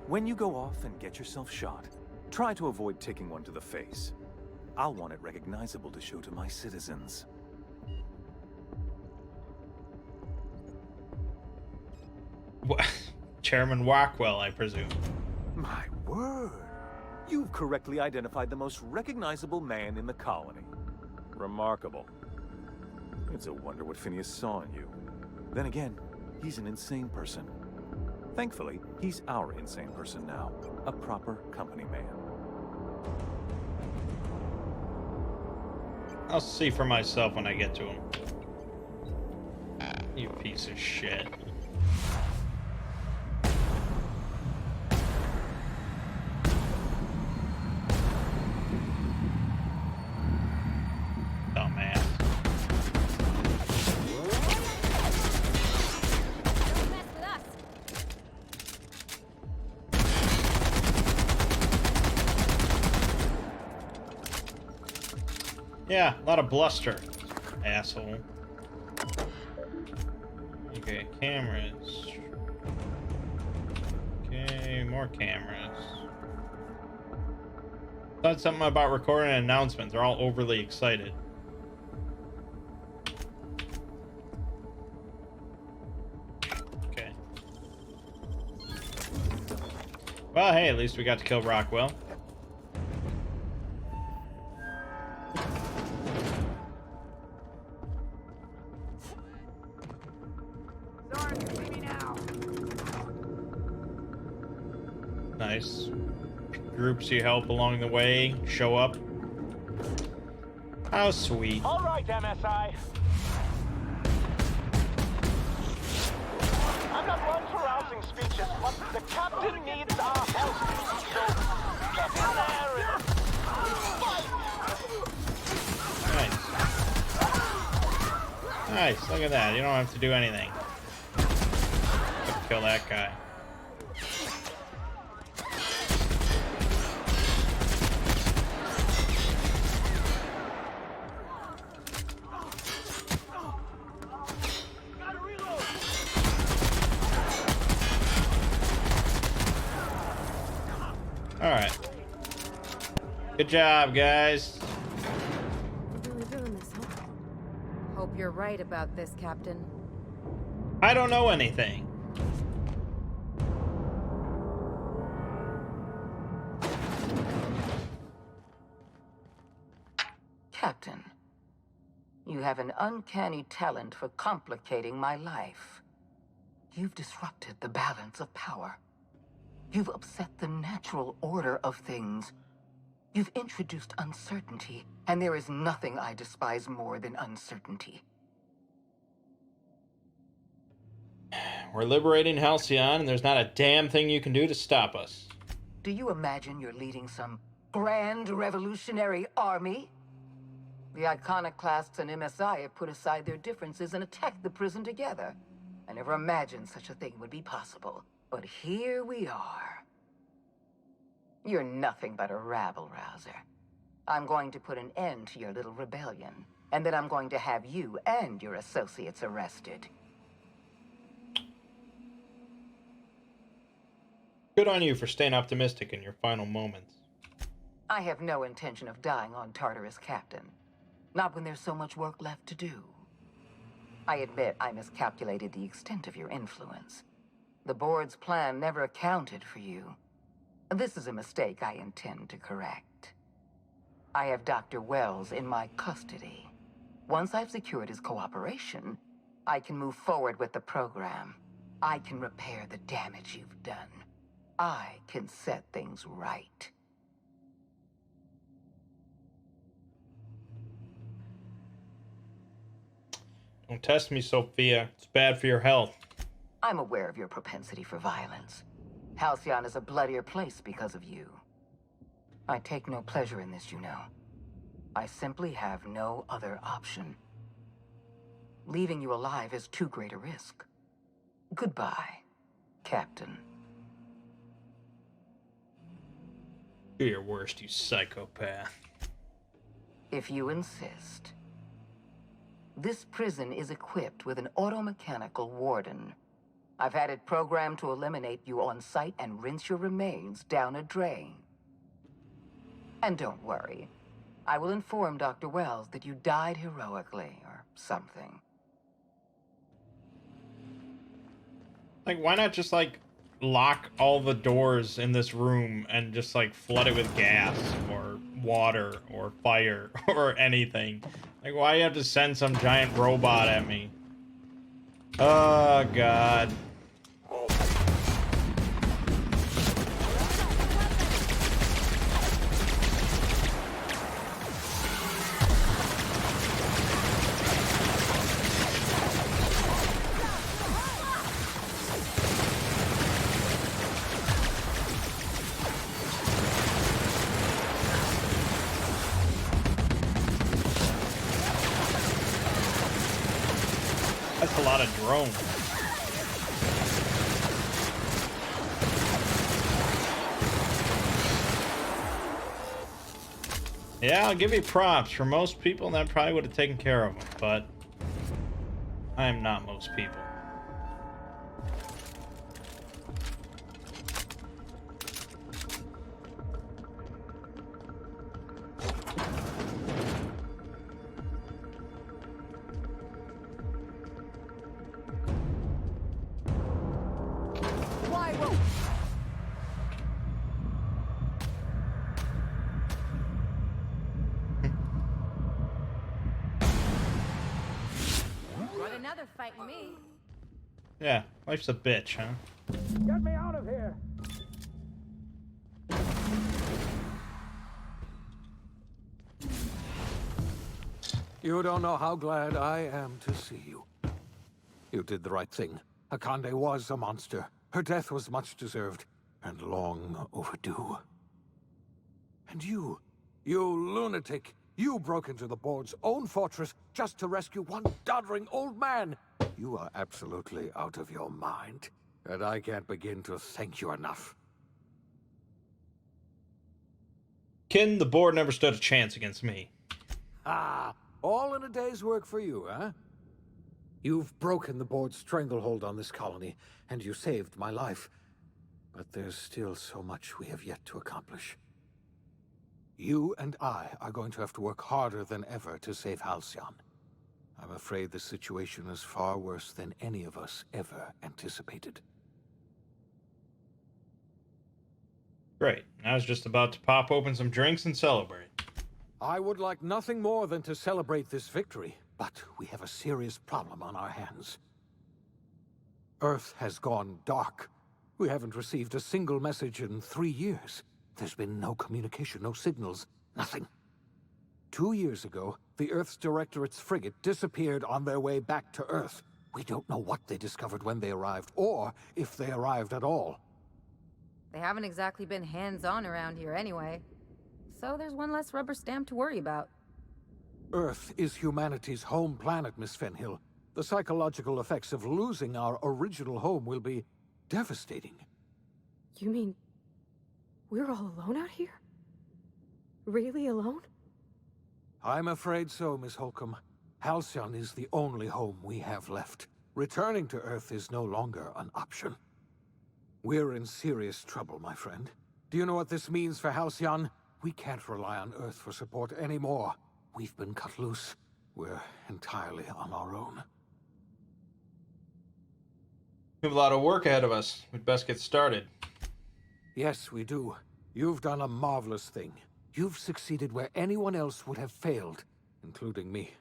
When you go off and get yourself shot, try to avoid taking one to the face. I'll want it recognizable to show to my citizens. Chairman Rockwell, I presume. My word! You've correctly identified the most recognizable man in the colony. Remarkable. It's a wonder what Phineas saw in you. Then again, he's an insane person. Thankfully, he's our insane person now. A proper company man. I'll see for myself when I get to him. You piece of shit. Dumbass. Yeah, a lot of bluster, asshole. Okay, cameras. Okay, more cameras. Said something about recording announcements. They're all overly excited. Okay. Well, hey, at least we got to kill Rockwell. Nice. Groups you help along the way show up. How sweet. All right, MSI. I'm not one for rousing speeches, but the captain needs our help. So get in there and fight. Nice. Nice. Look at that. You don't have to do anything. Just kill that guy. Alright. Good job, guys. You're really doing this, huh? Hope you're right about this, Captain. I don't know anything. Captain, you have an uncanny talent for complicating my life. You've disrupted the balance of power. You've upset the natural order of things. You've introduced uncertainty, and there is nothing I despise more than uncertainty. We're liberating Halcyon, and there's not a damn thing you can do to stop us. Do you imagine you're leading some grand revolutionary army? The iconoclasts and MSI have put aside their differences and attacked the prison together. I never imagined such a thing would be possible. But here we are. You're nothing but a rabble-rouser. I'm going to put an end to your little rebellion, and then I'm going to have you and your associates arrested. Good on you for staying optimistic in your final moments. I have no intention of dying on Tartarus, Captain. Not when there's so much work left to do. I admit I miscalculated the extent of your influence. The board's plan never accounted for you. This is a mistake I intend to correct. I have Dr. Wells in my custody. Once I've secured his cooperation, I can move forward with the program. I can repair the damage you've done. I can set things right. Don't test me, Sophia. It's bad for your health. I'm aware of your propensity for violence. Halcyon is a bloodier place because of you. I take no pleasure in this, you know. I simply have no other option. Leaving you alive is too great a risk. Goodbye, Captain. Do your worst, you psychopath. If you insist. This prison is equipped with an automechanical warden. I've had it programmed to eliminate you on sight and rinse your remains down a drain. And don't worry. I will inform Dr. Wells that you died heroically, or something. Like, why not just, like, lock all the doors in this room and just, like, flood it with gas or water or fire or anything? Like, why do you have to send some giant robot at me? Oh, God. That's a lot of drones. Yeah, I'll give you props. For most people, that probably would have taken care of them, but I am not most people. Another fighting me. Yeah, life's a bitch, huh? Get me out of here! You don't know how glad I am to see you. You did the right thing. Akande was a monster. Her death was much deserved, and long overdue. And you lunatic, you broke into the board's own fortress just to rescue one doddering old man. You are absolutely out of your mind, and I can't begin to thank you enough. Kin, the board never stood a chance against me. Ah, all in a day's work for you, huh? You've broken the board's stranglehold on this colony, and you saved my life. But there's still so much we have yet to accomplish. You and I are going to have to work harder than ever to save Halcyon. I'm afraid the situation is far worse than any of us ever anticipated. Great. I was just about to pop open some drinks and celebrate. I would like nothing more than to celebrate this victory, but we have a serious problem on our hands. Earth has gone dark. We haven't received a single message in 3 years. There's been no communication, no signals, nothing. 2 years ago, the Earth's Directorate's frigate disappeared on their way back to Earth. We don't know what they discovered when they arrived, or if they arrived at all. They haven't exactly been hands-on around here anyway. So there's one less rubber stamp to worry about. Earth is humanity's home planet, Miss Fenhill. The psychological effects of losing our original home will be devastating. You mean we're all alone out here? Really alone? I'm afraid so, Miss Holcomb. Halcyon is the only home we have left. Returning to Earth is no longer an option. We're in serious trouble, my friend. Do you know what this means for Halcyon? We can't rely on Earth for support anymore. We've been cut loose. We're entirely on our own. We have a lot of work ahead of us. We'd best get started. Yes, we do. You've done a marvelous thing. You've succeeded where anyone else would have failed, including me.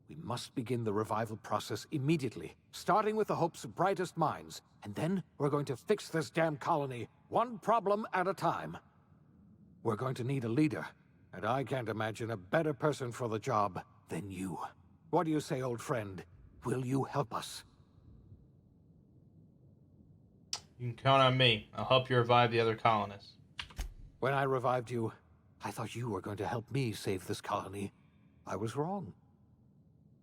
We must begin the revival process immediately, starting with the Hope's brightest minds, and then we're going to fix this damn colony, one problem at a time. We're going to need a leader, and I can't imagine a better person for the job than you. What do you say, old friend? Will you help us? You can count on me. I'll help you revive the other colonists. When I revived you, I thought you were going to help me save this colony. I was wrong.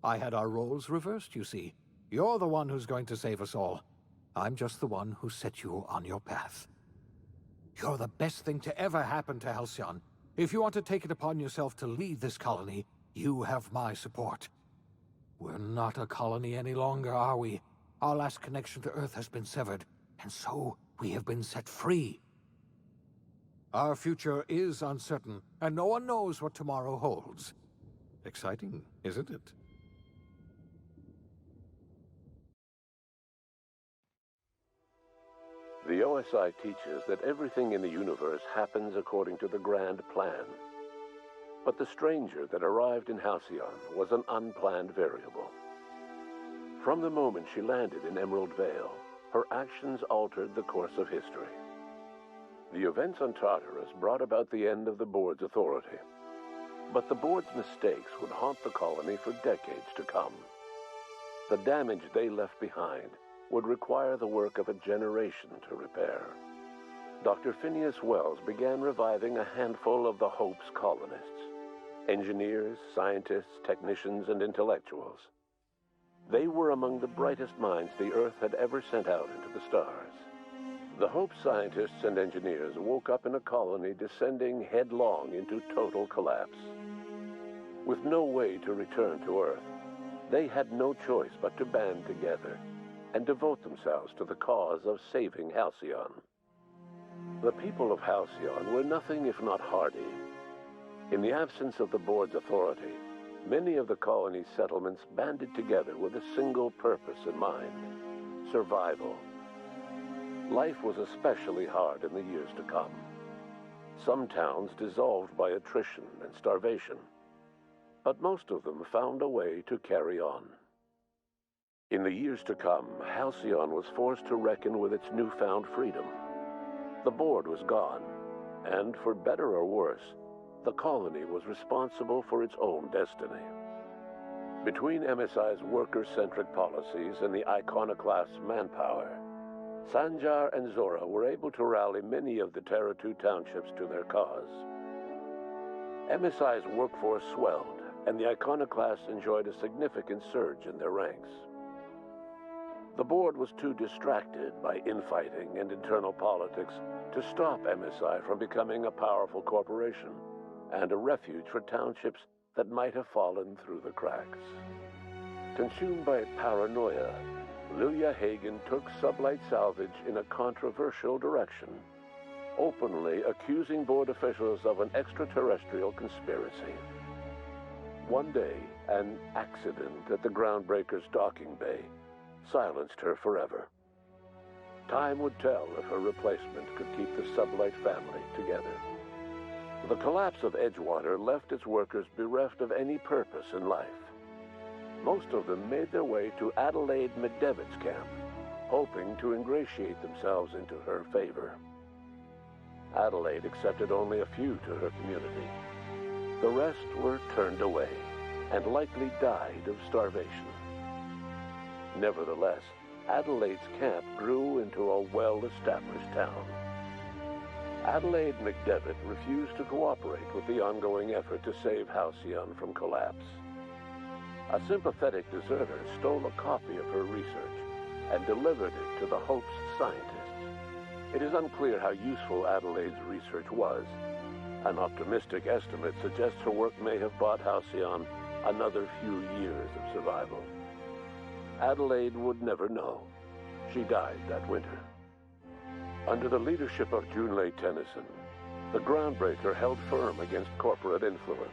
I had our roles reversed, you see. You're the one who's going to save us all. I'm just the one who set you on your path. You're the best thing to ever happen to Halcyon. If you want to take it upon yourself to lead this colony, you have my support. We're not a colony any longer, are we? Our last connection to Earth has been severed, and so we have been set free. Our future is uncertain, and no one knows what tomorrow holds. Exciting, isn't it? The OSI teaches that everything in the universe happens according to the grand plan. But the stranger that arrived in Halcyon was an unplanned variable. From the moment she landed in Emerald Vale, her actions altered the course of history. The events on Tartarus brought about the end of the board's authority. But the board's mistakes would haunt the colony for decades to come. The damage they left behind would require the work of a generation to repair. Dr. Phineas Wells began reviving a handful of the Hope's colonists. Engineers, scientists, technicians, and intellectuals. They were among the brightest minds the Earth had ever sent out into the stars. The Hope scientists and engineers woke up in a colony descending headlong into total collapse. With no way to return to Earth, they had no choice but to band together and devote themselves to the cause of saving Halcyon. The people of Halcyon were nothing if not hardy. In the absence of the board's authority, many of the colony's settlements banded together with a single purpose in mind: survival. Life was especially hard in the years to come. Some towns dissolved by attrition and starvation, but most of them found a way to carry on. In the years to come, Halcyon was forced to reckon with its newfound freedom. The board was gone, and for better or worse, the colony was responsible for its own destiny. Between MSI's worker-centric policies and the iconoclast's manpower, Sanjar and Zora were able to rally many of the Terra 2 townships to their cause. MSI's workforce swelled, and the iconoclasts enjoyed a significant surge in their ranks. The board was too distracted by infighting and internal politics to stop MSI from becoming a powerful corporation and a refuge for townships that might have fallen through the cracks. Consumed by paranoia, Lilia Hagen took Sublight Salvage in a controversial direction, openly accusing board officials of an extraterrestrial conspiracy. One day, an accident at the Groundbreaker's docking bay silenced her forever. Time would tell if her replacement could keep the Sublight family together. The collapse of Edgewater left its workers bereft of any purpose in life. Most of them made their way to Adelaide McDevitt's camp, hoping to ingratiate themselves into her favor. Adelaide accepted only a few to her community. The rest were turned away and likely died of starvation. Nevertheless, Adelaide's camp grew into a well-established town. Adelaide McDevitt refused to cooperate with the ongoing effort to save Halcyon from collapse. A sympathetic deserter stole a copy of her research and delivered it to the Hope's scientists. It is unclear how useful Adelaide's research was. An optimistic estimate suggests her work may have bought Halcyon another few years of survival. Adelaide would never know. She died that winter. Under the leadership of Junlei Tennyson, the Groundbreaker held firm against corporate influence.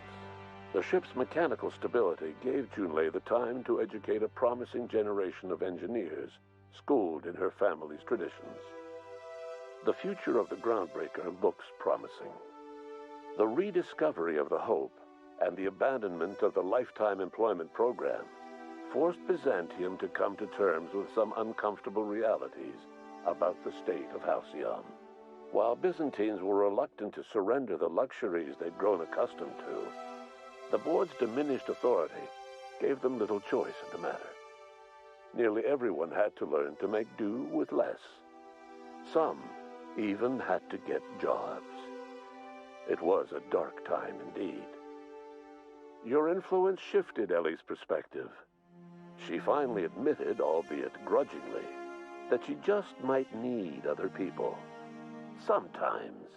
The ship's mechanical stability gave Junlei the time to educate a promising generation of engineers schooled in her family's traditions. The future of the Groundbreaker looks promising. The rediscovery of the Hope and the abandonment of the lifetime employment program forced Byzantium to come to terms with some uncomfortable realities about the state of Halcyon. While Byzantines were reluctant to surrender the luxuries they'd grown accustomed to, the board's diminished authority gave them little choice in the matter. Nearly everyone had to learn to make do with less. Some even had to get jobs. It was a dark time indeed. Your influence shifted Ellie's perspective. She finally admitted, albeit grudgingly, that she just might need other people. Sometimes.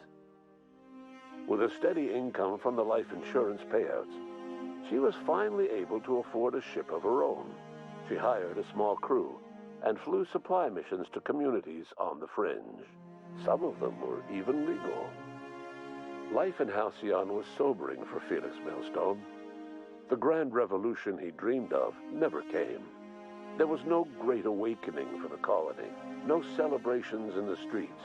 With a steady income from the life insurance payouts, she was finally able to afford a ship of her own. She hired a small crew and flew supply missions to communities on the fringe. Some of them were even legal. Life in Halcyon was sobering for Felix Millstone. The grand revolution he dreamed of never came. There was no great awakening for the colony, no celebrations in the streets.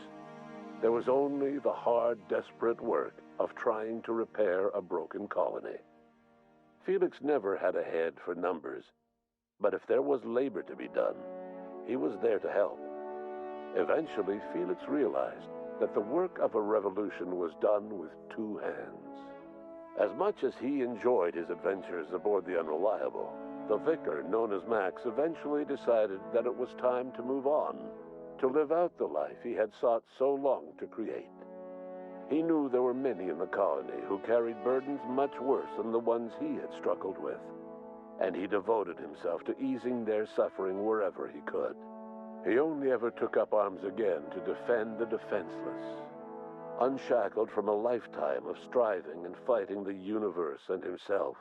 There was only the hard, desperate work of trying to repair a broken colony. Felix never had a head for numbers, but if there was labor to be done, he was there to help. Eventually, Felix realized that the work of a revolution was done with two hands. As much as he enjoyed his adventures aboard the Unreliable, the vicar, known as Max, eventually decided that it was time to move on, to live out the life he had sought so long to create. He knew there were many in the colony who carried burdens much worse than the ones he had struggled with, and he devoted himself to easing their suffering wherever he could. He only ever took up arms again to defend the defenseless. Unshackled from a lifetime of striving and fighting the universe and himself,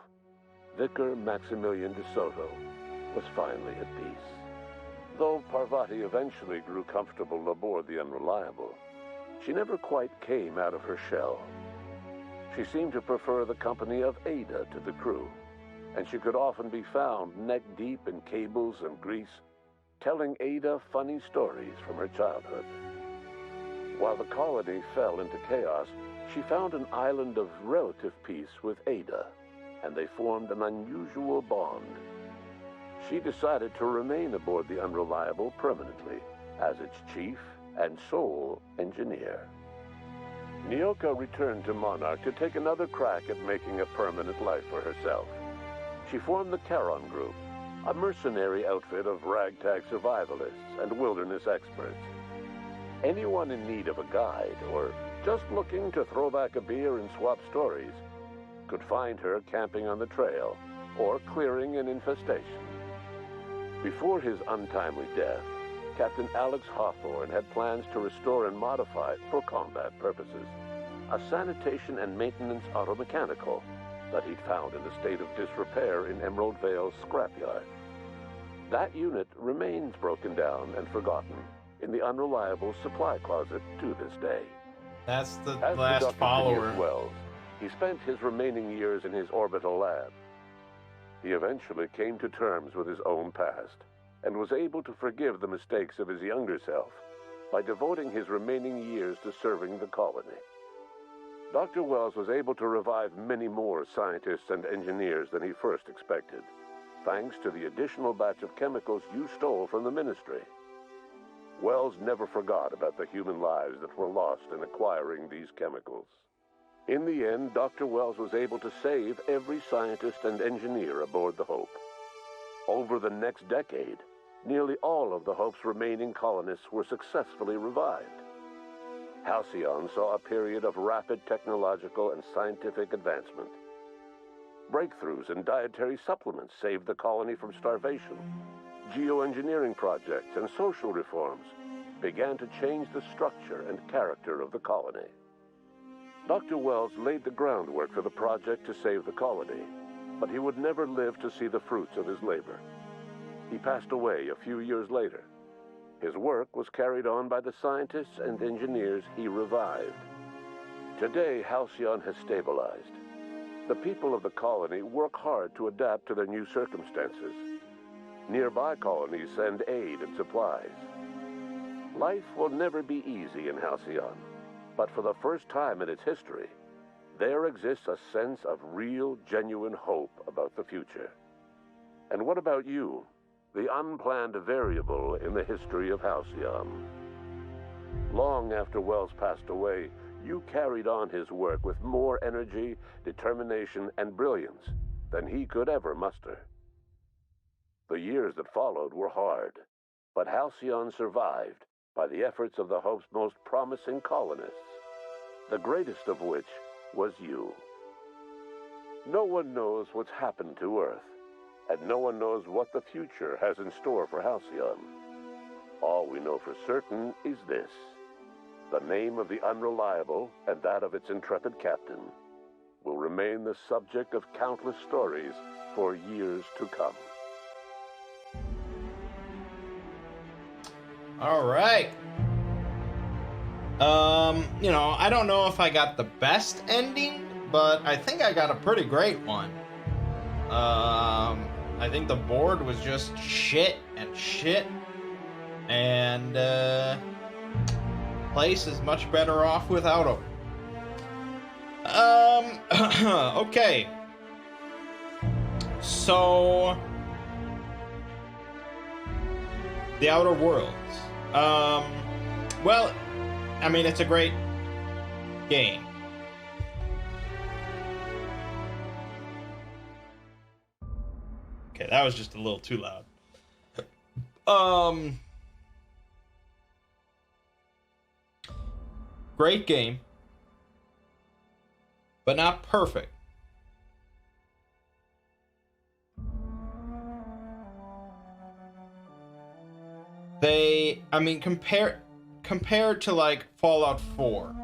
Vicar Maximilian de Soto was finally at peace. Though Parvati eventually grew comfortable aboard the Unreliable, she never quite came out of her shell. She seemed to prefer the company of Ada to the crew, and she could often be found neck-deep in cables and grease, telling Ada funny stories from her childhood. While the colony fell into chaos, she found an island of relative peace with Ada, and they formed an unusual bond. She decided to remain aboard the Unreliable permanently as its chief and sole engineer. Nyoka returned to Monarch to take another crack at making a permanent life for herself. She formed the Charon Group, a mercenary outfit of ragtag survivalists and wilderness experts. Anyone in need of a guide or just looking to throw back a beer and swap stories could find her camping on the trail or clearing an infestation. Before his untimely death, Captain Alex Hawthorne had plans to restore and modify, for combat purposes, a sanitation and maintenance automechanical that he'd found in a state of disrepair in Emerald Vale's scrapyard. That unit remains broken down and forgotten in the Unreliable supply closet to this day. That's the As for last Dr. follower. Phineas Wells, he spent his remaining years in his orbital lab. He eventually came to terms with his own past and was able to forgive the mistakes of his younger self by devoting his remaining years to serving the colony. Dr. Wells was able to revive many more scientists and engineers than he first expected, thanks to the additional batch of chemicals you stole from the Ministry. Wells never forgot about the human lives that were lost in acquiring these chemicals. In the end, Dr. Wells was able to save every scientist and engineer aboard the Hope. Over the next decade, nearly all of the Hope's remaining colonists were successfully revived. Halcyon saw a period of rapid technological and scientific advancement. Breakthroughs in dietary supplements saved the colony from starvation. Geoengineering projects and social reforms began to change the structure and character of the colony. Dr. Wells laid the groundwork for the project to save the colony, but he would never live to see the fruits of his labor. He passed away a few years later. His work was carried on by the scientists and engineers he revived. Today, Halcyon has stabilized. The people of the colony work hard to adapt to their new circumstances. Nearby colonies send aid and supplies. Life will never be easy in Halcyon, but for the first time in its history, there exists a sense of real, genuine hope about the future. And what about you, the unplanned variable in the history of Halcyon? Long after Wells passed away, you carried on his work with more energy, determination, and brilliance than he could ever muster. The years that followed were hard, but Halcyon survived by the efforts of the Hope's most promising colonists, the greatest of which was you. No one knows what's happened to Earth, and no one knows what the future has in store for Halcyon. All we know for certain is this: the name of the Unreliable and that of its intrepid captain will remain the subject of countless stories for years to come. All right. I don't know if I got the best ending, but I think I got a pretty great one. I think the board was just shit, and place is much better off without them. Okay. So, The Outer Worlds. Well, I mean, it's a great game. Okay, that was just a little too loud. Great game, but not perfect. I mean, compared to like Fallout 4,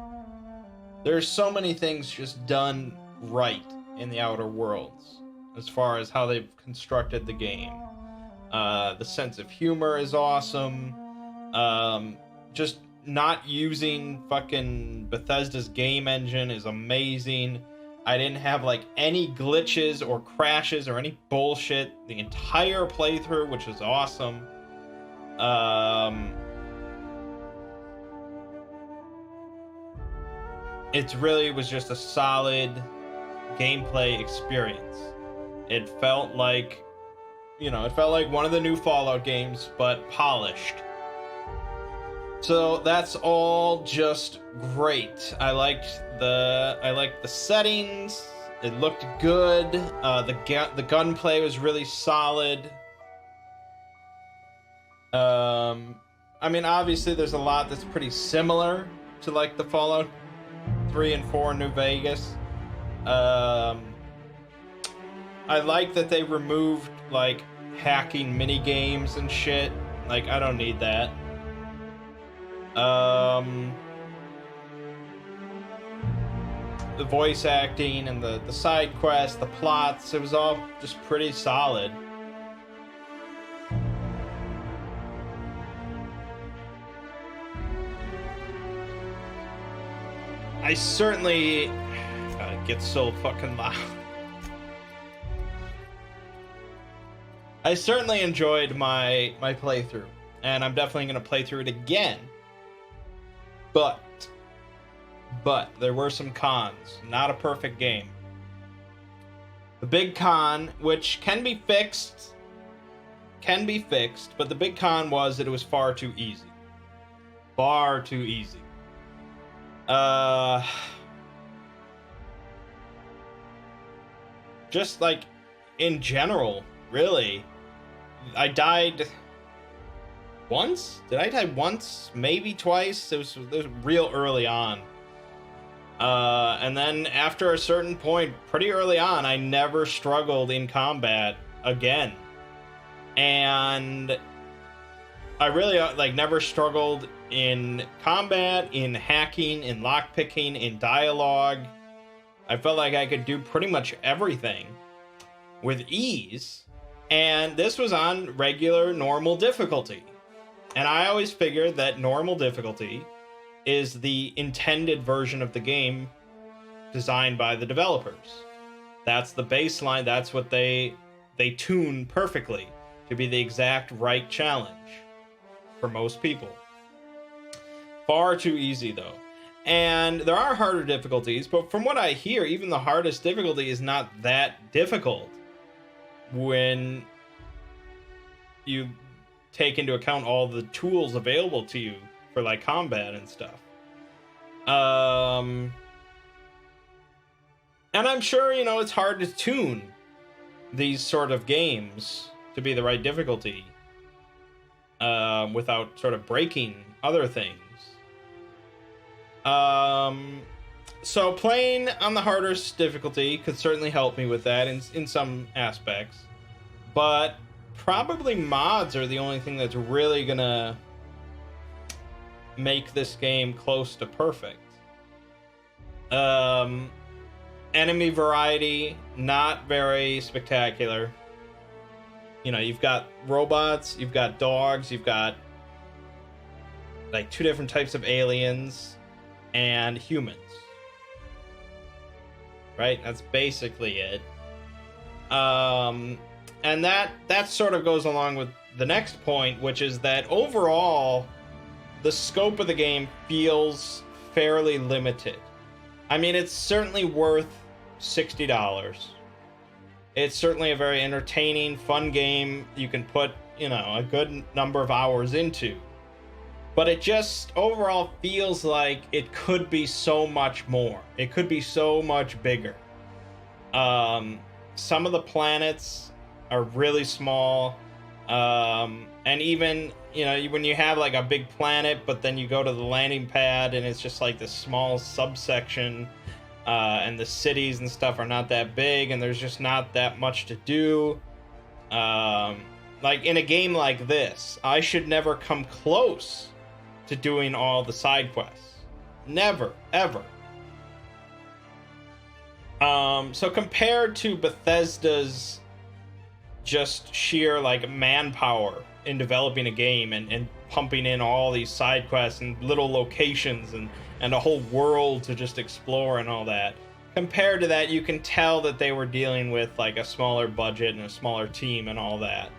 there's so many things just done right in the Outer Worlds as far as how they've constructed the game. The sense of humor is awesome. Just not using fucking Bethesda's game engine is amazing. I didn't have like any glitches or crashes or any bullshit the entire playthrough, which is awesome. It really was just a solid gameplay experience. It felt like, it felt like one of the new Fallout games, but polished. So that's all just great. I liked the settings. It looked good. The gunplay was really solid. I mean, obviously there's a lot that's pretty similar to like the Fallout 3 and 4 in New Vegas. I like that they removed like hacking mini games and shit. Like, I don't need that. The voice acting and the side quests, the plots, it was all just pretty solid. I certainly... God, it gets so fucking loud. I certainly enjoyed my playthrough, and I'm definitely going to play through it again. But there were some cons. Not a perfect game. The big con, which can be fixed, but the big con was that it was far too easy. Far too easy. Just like in general, really. I died once? Did I die once? Maybe twice? It was real early on. And then after a certain point, pretty early on, I never struggled in combat again. And I really never struggled in combat, in hacking, in lockpicking, in dialogue. I felt like I could do pretty much everything with ease. And this was on regular, normal difficulty. And I always figured that normal difficulty is the intended version of the game designed by the developers. That's the baseline. That's what they tune perfectly to be the exact right challenge for most people. Far too easy, though. And there are harder difficulties, but from what I hear, even the hardest difficulty is not that difficult when you take into account all the tools available to you for like combat and stuff. And I'm sure, it's hard to tune these sort of games to be the right difficulty without sort of breaking other things. So playing on the hardest difficulty could certainly help me with that in some aspects, but probably mods are the only thing that's really gonna make this game close to perfect. Enemy variety, not very spectacular. You've got robots, you've got dogs, you've got like 2 different types of aliens and humans. Right? That's basically it. And that sort of goes along with the next point, which is that overall, the scope of the game feels fairly limited. I mean, it's certainly worth $60. It's certainly a very entertaining, fun game you can put, a good number of hours into. But it just overall feels like it could be so much more. It could be so much bigger. Some of the planets are really small. And even, when you have like a big planet, but then you go to the landing pad and it's just like this small subsection, and the cities and stuff are not that big and there's just not that much to do. Like, in a game like this, I should never come close to doing all the side quests. Never, ever. So compared to Bethesda's just sheer, like, manpower in developing a game and pumping in all these side quests and little locations and a whole world to just explore and all that, compared to that, you can tell that they were dealing with, like, a smaller budget and a smaller team and all that.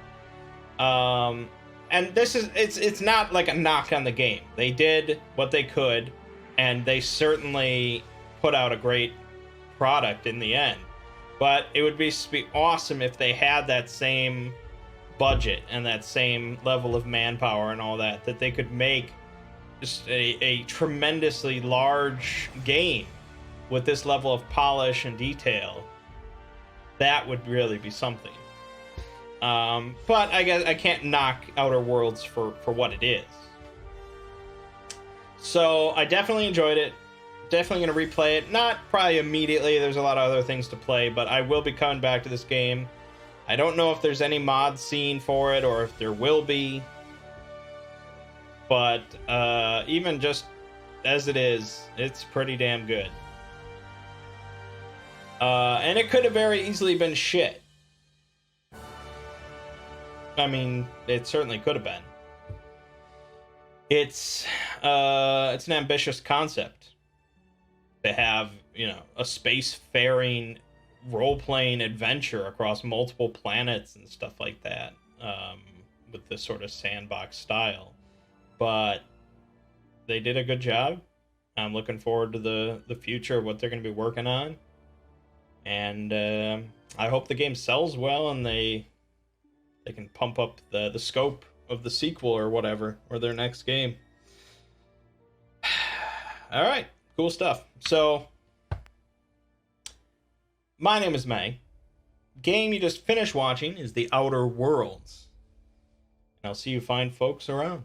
And this is, it's not like a knock on the game. They did what they could, and they certainly put out a great product in the end. But it would be awesome if they had that same budget and that same level of manpower and all that they could make just a tremendously large game with this level of polish and detail. That would really be something. But I guess I can't knock Outer Worlds for what it is. So I definitely enjoyed it. Definitely going to replay it. Not probably immediately. There's a lot of other things to play, but I will be coming back to this game. I don't know if there's any mod scene for it or if there will be. But even just as it is, it's pretty damn good. And it could have very easily been shit. I mean, it certainly could have been. It's an ambitious concept to have, you know, a spacefaring role-playing adventure across multiple planets and stuff like that, with this sort of sandbox style. But they did a good job. I'm looking forward to the future of what they're going to be working on. And I hope the game sells well and they can pump up the scope of the sequel or whatever, or their next game. All right, cool stuff. So, my name is Mangg. Game you just finished watching is The Outer Worlds. And I'll see you fine folks around.